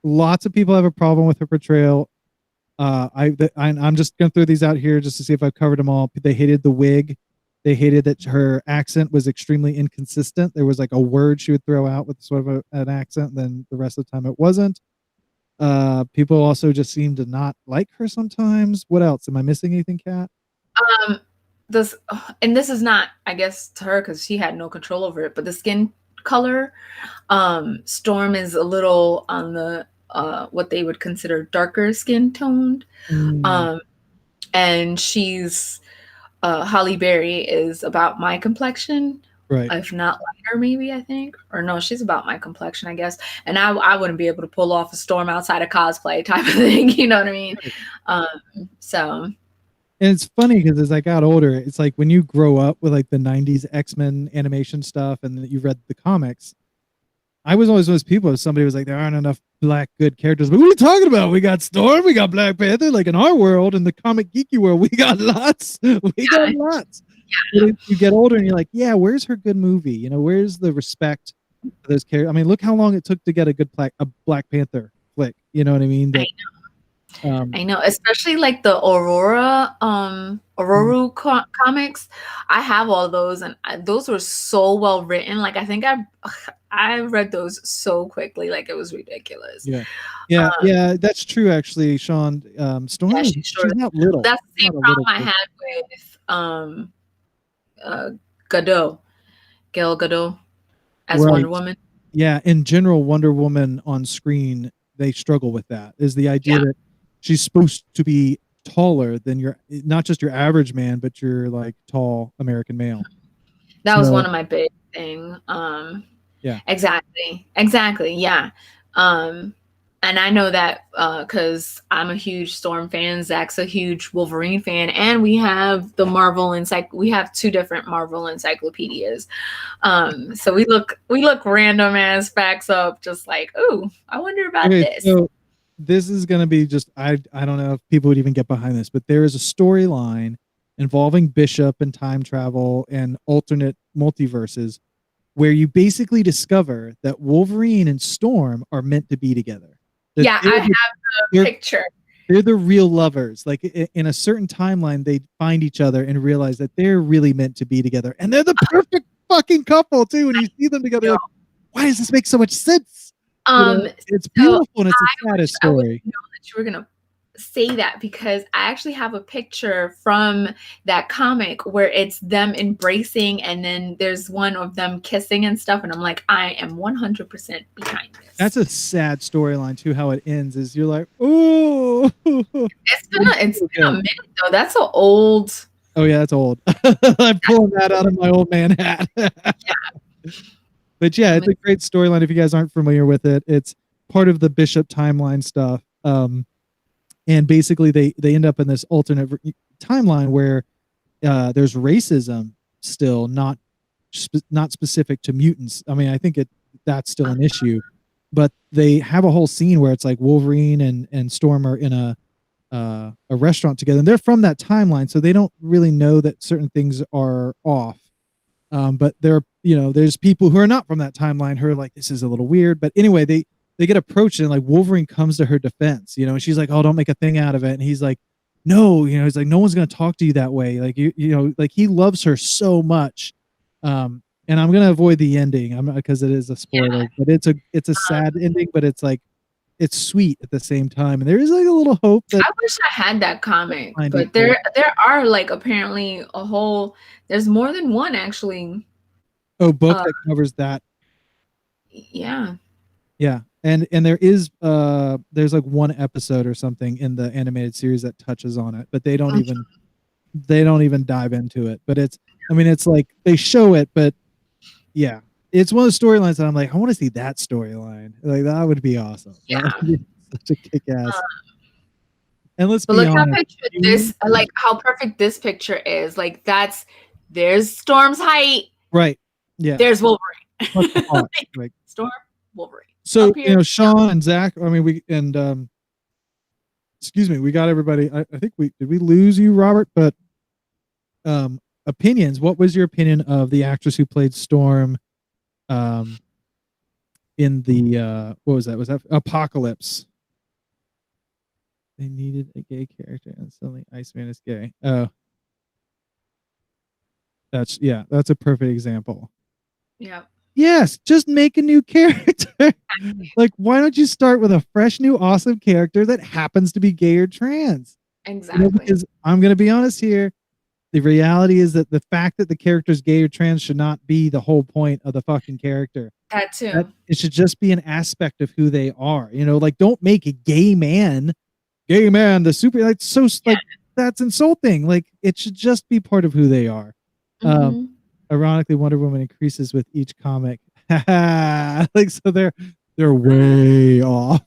lots of people have a problem with her portrayal. I'm just gonna throw these out here just to see if I've covered them all. They hated the wig. They hated that her accent was extremely inconsistent. There was like a word she would throw out with sort of an accent, then the rest of the time it wasn't. People also just seem to not like her sometimes. What else? Am I missing anything, Kat? This is not, I guess, to her because she had no control over it, but the skin color, Storm is a little on the what they would consider darker skin toned. And she's Holly Berry is about my complexion, right? If not lighter, maybe, I think. Or no, she's about my complexion, I guess. And I wouldn't be able to pull off a Storm outside of cosplay type of thing, you know what I mean? So. And it's funny because as I got older, it's like when you grow up with like the 90s X-Men animation stuff and you read the comics, I was always one of those people, if somebody was like, there aren't enough black good characters. But what are you talking about? We got Storm, we got Black Panther. Like in our world, in the comic geeky world, we got lots. We got lots. Yeah. You get older and you're like, yeah, where's her good movie? You know, where's the respect for those characters? I mean, look how long it took to get a good Black Panther flick. You know what I mean? That, I know, especially like the Aurora comics. I have all those, and those were so well written. Like I think I read those so quickly, like it was ridiculous. Yeah, that's true. Actually, Sean, Storm, yeah, she's not little. That's the same problem I had with Gal Gadot as Wonder Woman. Yeah, in general, Wonder Woman on screen, they struggle with that. Is the idea that she's supposed to be taller than not just your average man, but your like tall American male. That was one of my big thing. Exactly. Yeah. And I know that because I'm a huge Storm fan, Zach's a huge Wolverine fan, and we have the Marvel we have two different Marvel encyclopedias. So we look random ass facts up, just like, ooh, I wonder about this. So this is going to be just, I don't know if people would even get behind this, but there is a storyline involving Bishop and time travel and alternate multiverses where you basically discover that Wolverine and Storm are meant to be together. I have the picture. They're the real lovers. Like in a certain timeline, they find each other and realize that they're really meant to be together. And they're the perfect fucking couple too. When you see them together, like, why does this make so much sense? It's beautiful and it's a saddest story. I know that you were gonna say that because I actually have a picture from that comic where it's them embracing and then there's one of them kissing and stuff, and I'm like, I am 100% behind this. That's a sad storyline too. How it ends is you're like, oh. It's been a minute though. That's an old. Oh yeah, that's old. I'm pulling that out of my old man hat. But yeah, it's a great storyline. If you guys aren't familiar with it, it's part of the Bishop timeline stuff. And basically they end up in this alternate timeline where there's racism still not specific to mutants. I mean, I think that's still an issue, but they have a whole scene where it's like Wolverine and Storm are in a restaurant together, and they're from that timeline, so they don't really know that certain things are off. But there's people who are not from that timeline who are like, this is a little weird. But anyway, they get approached and like Wolverine comes to her defense, and she's like, oh, don't make a thing out of it. And he's like, no, he's like, no one's going to talk to you that way. Like, like he loves her so much. And I'm going to avoid the ending because it is a spoiler, but it's a sad ending, but it's like, it's sweet at the same time. And there is like a little hope that I wish I had that comic, but there are like apparently there's more than one actually. Oh, book that covers that. Yeah. Yeah. And there is there's like one episode or something in the animated series that touches on it, but they don't even dive into it. But it's like they show it, but yeah, it's one of the storylines that I'm like, I want to see that storyline. Like that would be awesome. Yeah. Such a kick-ass. And let's But be look how honest. how perfect this picture is. Like there's Storm's height. Right. Yeah. There's Wolverine. Like Storm, Wolverine. so, Up here, Sean and Zach. I mean, we excuse me, we got everybody. I think did we lose you, Robert? But opinions. What was your opinion of the actress who played Storm? In the what was that? Was that Apocalypse? They needed a gay character, and suddenly Iceman is gay. Oh, that's a perfect example. Yeah. Yes, just make a new character. Like, why don't you start with a fresh, new, awesome character that happens to be gay or trans? Exactly. Because I'm going to be honest here. The reality is that the fact that the character is gay or trans should not be the whole point of the fucking character. That too. It should just be an aspect of who they are. Like, don't make a gay man the super, like, so like that's insulting. Like, it should just be part of who they are. Ironically, Wonder Woman increases with each comic. Like, so they're way off.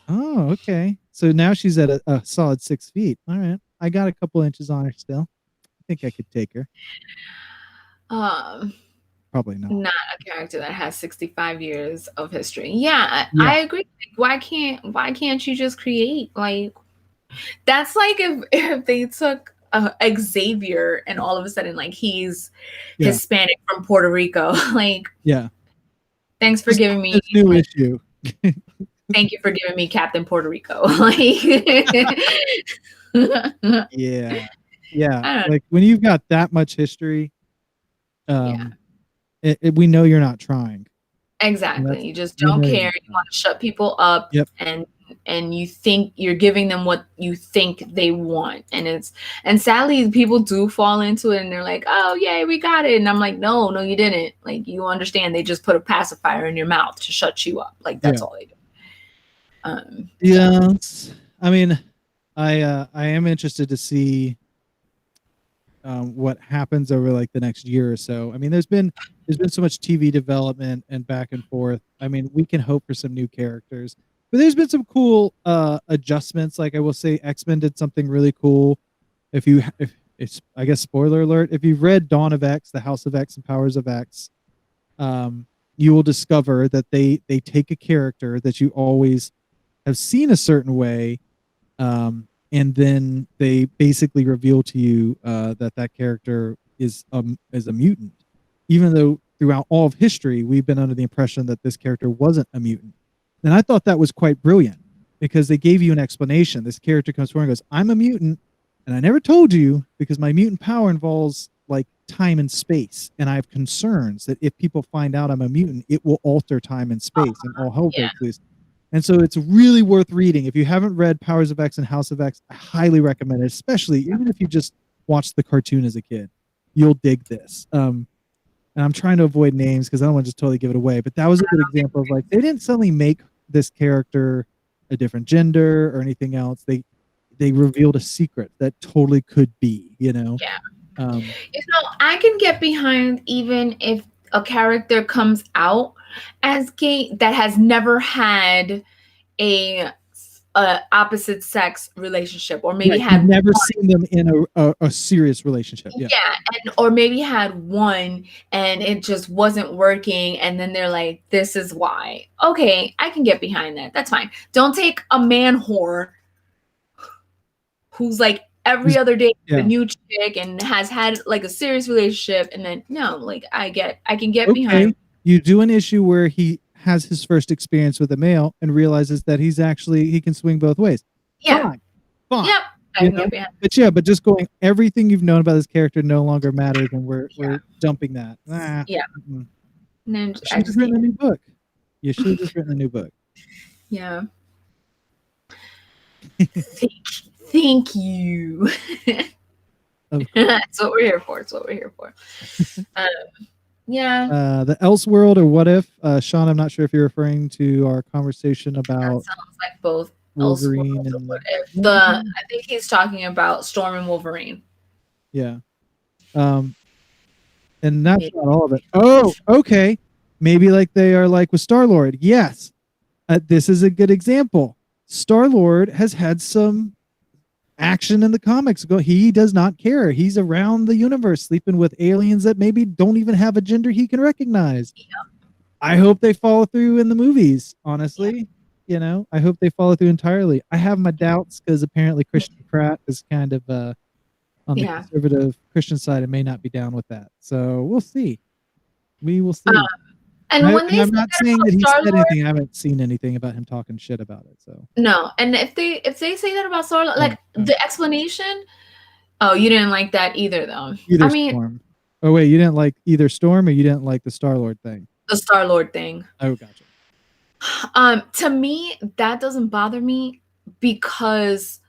Oh, okay. So now she's at a solid 6 feet. All right. I got a couple inches on her still. I think I could take her. Probably not. Not a character that has 65 years of history. Yeah. I agree. Why can't you just create, like, that's like if they took Xavier and all of a sudden, like, he's Hispanic from Puerto Rico. Like, thanks for giving me this new issue. Thank you for giving me Captain Puerto Rico. Like, yeah. Like, when you've got that much history, we know you're not trying. Exactly. You just don't care. You want to shut people up. Yep. And you think you're giving them what you think they want. And sadly, people do fall into it and they're like, oh, yay, we got it. And I'm like, no, you didn't. Like, you understand, they just put a pacifier in your mouth to shut you up. Like, that's all they do. Yes. I mean, I am interested to see what happens over like the next year or so. I mean, there's been so much TV development and back and forth. I mean, we can hope for some new characters. But there's been some cool adjustments. Like, I will say, X-Men did something really cool. If it's, I guess, spoiler alert, if you've read Dawn of X, The House of X, and Powers of X, you will discover that they take a character that you always have seen a certain way, and then they basically reveal to you that character is a mutant, even though throughout all of history we've been under the impression that this character wasn't a mutant. And I thought that was quite brilliant because they gave you an explanation. This character comes forward and goes, I'm a mutant, and I never told you because my mutant power involves like time and space. And I have concerns that if people find out I'm a mutant, it will alter time and space and all hell breaks loose. And so it's really worth reading. If you haven't read Powers of X and House of X, I highly recommend it, especially even if you just watched the cartoon as a kid. You'll dig this. And I'm trying to avoid names because I don't want to just totally give it away. But that was a good example of, like, they didn't suddenly make this character a different gender or anything else. They revealed a secret that totally could be, I can get behind even if a character comes out as gay that has never had a opposite sex relationship, or maybe had never seen them in a serious relationship. Or maybe had one and it just wasn't working, and then they're like, this is why. Okay, I can get behind that. That's fine. Don't take a man whore who's like every other day a new chick and has had like a serious relationship, and then I can get behind. You do an issue where he has his first experience with a male and realizes that he can swing both ways. Fine. Yep. I can get behind. But just going, everything you've known about this character no longer matters, and we're dumping that. And then You should have just written a new book. You should have just written a new book. Yeah. Thank you. That's what we're here for. The Elseworld or What If, Sean, I'm not sure if you're referring to our conversation about. That sounds like both Wolverine and What If. I think he's talking about Storm and Wolverine. Yeah. And that's not all of it. Oh, okay. Maybe like they are like with Star-Lord. Yes. This is a good example. Star-Lord has had some action in the comics. He does not care. He's around the universe sleeping with aliens that maybe don't even have a gender he can recognize. Yep. I hope they follow through in the movies, honestly. You know, I hope they follow through entirely. I have my doubts because apparently Christian Pratt is kind of on the conservative Christian side and may not be down with that. So we'll see. We will see. And when they I'm not saying that he Star-Lord, said anything. I haven't seen anything about him talking shit about it. So no, and if they say that about Star-Lord, like the explanation, oh, you didn't like that either, though. Either Storm. Oh wait, you didn't like either Storm, or you didn't like the Star-Lord thing? The Star-Lord thing. Oh, gotcha. To me, that doesn't bother me because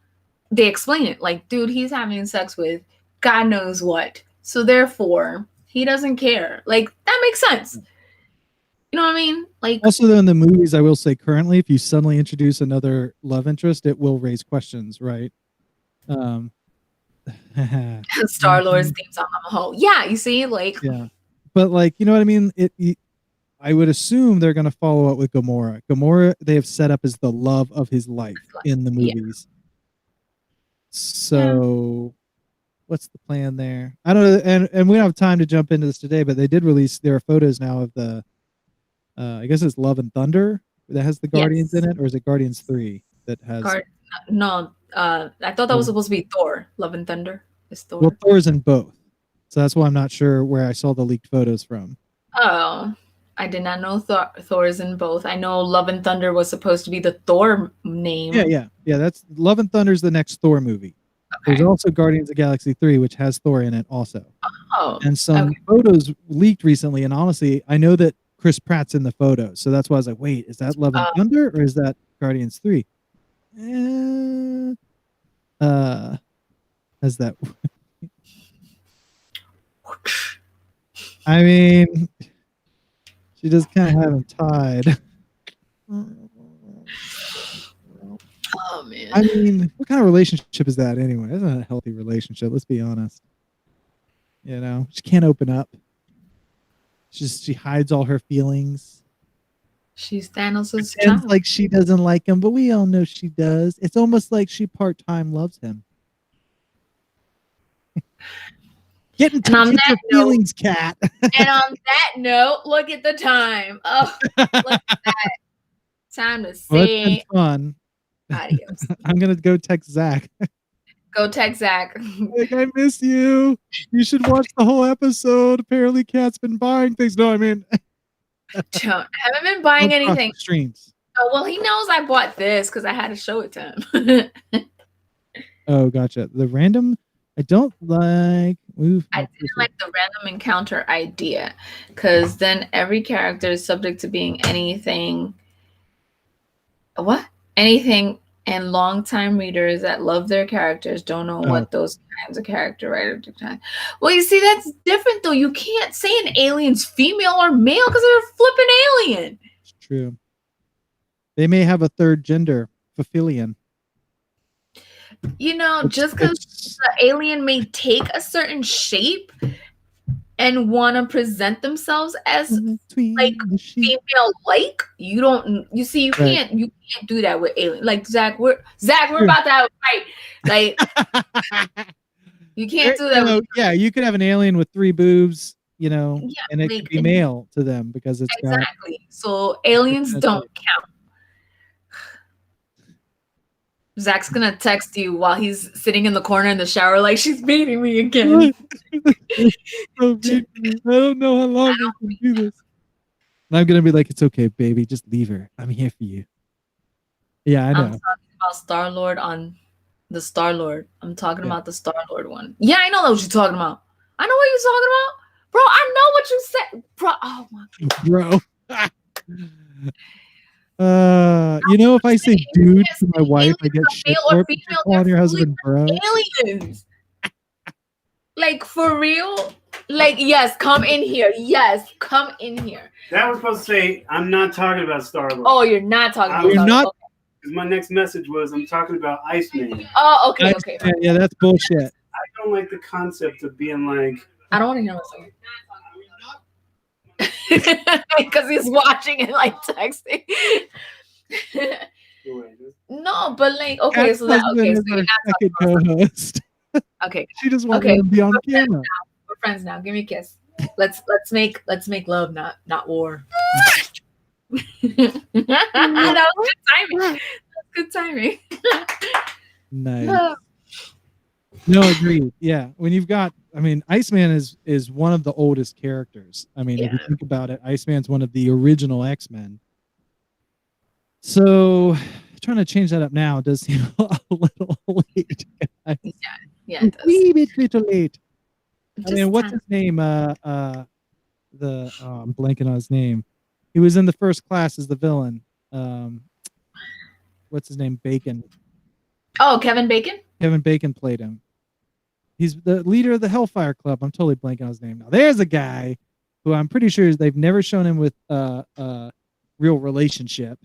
they explain it. Like, dude, he's having sex with God knows what, so therefore he doesn't care. Like, that makes sense. You know what I mean? Like, also, though, in the movies, I will say currently, if you suddenly introduce another love interest, it will raise questions, right? Star-Lord's theme song, I'm a hoe. Yeah, you see, like, yeah, but like, you know what I mean? I would assume they're going to follow up with Gamora. Gamora, they have set up as the love of his life in the movies. Yeah. So, what's the plan there? I don't know, and we don't have time to jump into this today, but they did release. There are photos now of the. I guess it's Love and Thunder that has the Guardians in it, or is it Guardians 3 that has? No, I thought that was supposed to be Thor. Love and Thunder is Thor. Well, Thor's in both, so that's why I'm not sure where I saw the leaked photos from. Oh, I did not know Thor's in both. I know Love and Thunder was supposed to be the Thor name. Yeah. That's Love and Thunder's the next Thor movie. Okay. There's also Guardians of the Galaxy 3, which has Thor in it also. Oh, and some photos leaked recently, and honestly, I know that Chris Pratt's in the photos, so that's why I was like, wait, is that Love and Thunder or is that Guardians 3? Has that? I mean, she just kind of have him tied. Oh man! I mean, what kind of relationship is that anyway? That's not a healthy relationship. Let's be honest. You know, she can't open up. She hides all her feelings. She's Thanos' child. It's like she doesn't like him, but we all know she does. It's almost like she part-time loves him. Get in touch with your feelings, Kat. And on that note, look at the time. Oh, look at that. Time to say it's been fun. Adios. I'm gonna go text Zach. Go text Zach. Like, I miss you. You should watch the whole episode. Apparently, Kat's been buying things. No, I mean, I haven't been buying anything. Streams. Oh well, he knows I bought this because I had to show it to him. Oh, gotcha. The random. I don't like. I didn't like the random encounter idea because then every character is subject to being anything. What? Anything. And longtime readers that love their characters don't know what those kinds of character writers are. Well, you see, that's different though. You can't say an alien's female or male because they're a flipping alien. It's true. They may have a third gender, Phaphilian. You know, just because the alien may take a certain shape and want to present themselves as like female, like you can't do that with alien. Like Zach, we're about to have a fight. Like you can't do that. Yeah, you could have an alien with 3 boobs, you know, and it could be male to them because it's exactly. So aliens don't count. Zach's gonna text you while he's sitting in the corner in the shower, like she's beating me again. I don't know how long I can do this. And I'm gonna be like, it's okay, baby, just leave her. I'm here for you. Yeah, I know. I'm talking about Star-Lord on the Star-Lord. I'm talking about the Star-Lord one. Yeah, I know what you're talking about. I know what you're talking about, bro. I know what you said, bro. Oh my God, bro. You know, if I say dude to my wife, I get shit for it. Calling your husband bro. Aliens. Like, for real? Like, yes, come in here. Yes, come in here. That was supposed to say, I'm not talking about Star-Lord. Oh, you're not talking about Star-Lord. Not. Because my next message was, I'm talking about Iceman. Oh, okay, okay. Yeah, that's bullshit. I don't like the concept of being like... I don't want to hear myself. Because he's watching and like texting. No, but like, okay, Cat's so that husband okay, is so you're our not second talking co-host. about okay. She just wanted Okay, to be on we're friends camera. now. We're friends now. Give me a kiss. Let's make love, not war. That was good timing. That's good timing. Nice. No, agreed. Yeah, when you've got, I mean, Iceman is one of the oldest characters. I mean, if you think about it, Iceman's one of the original X-Men. So trying to change that up now does seem a little late. Guys. Yeah, it does. Wee bit late. I Just mean, what's his name? I'm blanking on his name. He was in the First Class as the villain. What's his name? Bacon. Oh, Kevin Bacon? Kevin Bacon played him. He's the leader of the Hellfire Club. I'm totally blanking on his name now. There's a guy who I'm pretty sure they've never shown him with a real relationship.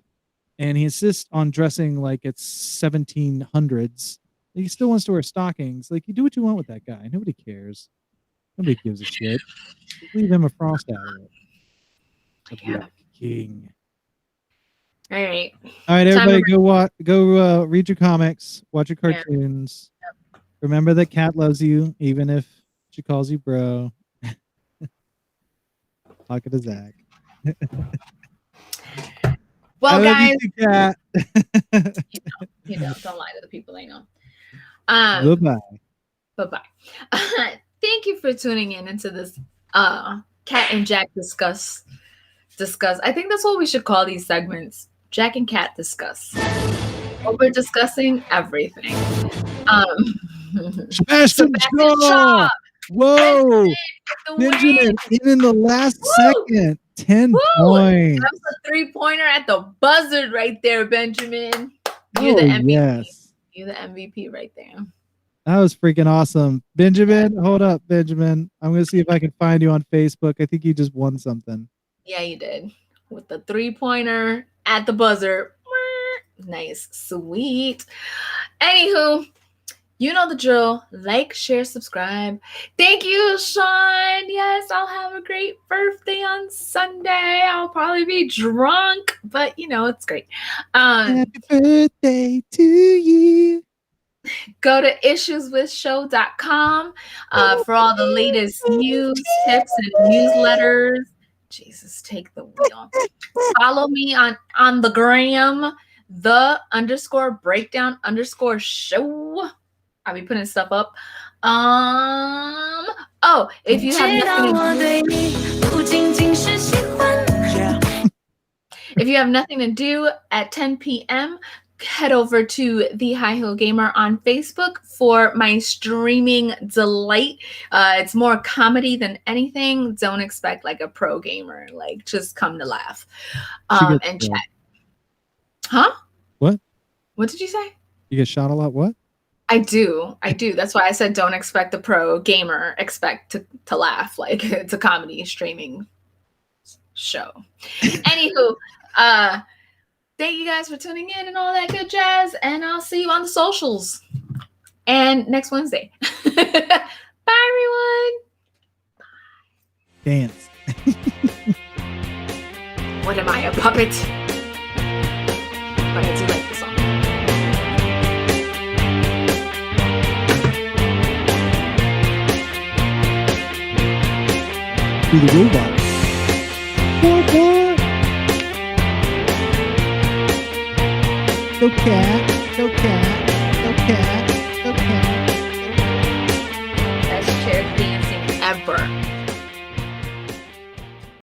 And he insists on dressing like it's 1700s. He still wants to wear stockings. Like, you do what you want with that guy. Nobody cares. Nobody gives a shit. Just leave him a frost out of it. The Black King. All right. All right, everybody, go read your comics, watch your cartoons. Yep. Remember that Kat loves you, even if she calls you bro. Talk to Zach. Well, guys, Kat. you know, don't lie to the people I know. Goodbye. Bye-bye. Thank you for tuning in into this Kat and Jack discuss. I think that's what we should call these segments. Jack and Kat discuss. Well, we're discussing everything. Sebastian Shaw! Whoa! Benjamin, in the last second. 10 points. That was a 3-pointer at the buzzer right there, Benjamin. You're the MVP. Yes. You're the MVP right there. That was freaking awesome. Benjamin, hold up, Benjamin. I'm going to see if I can find you on Facebook. I think you just won something. Yeah, you did. With the 3-pointer at the buzzer. Nice. Sweet. Anywho, you know the drill. Like, share, subscribe. Thank you, Sean. Yes, I'll have a great birthday on Sunday. I'll probably be drunk, but you know, it's great. Happy birthday to you. Go to issueswithshow.com for all the latest news, tips, and newsletters. Jesus, take the wheel. Follow me on the gram, _breakdown_show. I'll be putting stuff up. If you have nothing to do at 10 p.m., head over to The High Heel Gamer on Facebook for my streaming delight. It's more comedy than anything. Don't expect like a pro gamer. Like, just come to laugh and chat. Huh? What? What did you say? You get shot a lot? What? I do. That's why I said don't expect a pro gamer. Expect to laugh. Like, it's a comedy streaming show. Anywho, thank you guys for tuning in and all that good jazz. And I'll see you on the socials. And next Wednesday. Bye, everyone. Dance. What am I, a puppet? But I do like the song. Do the robot. What? Go cat. Go cat. Go cat. Go cat. Best chair dancing ever.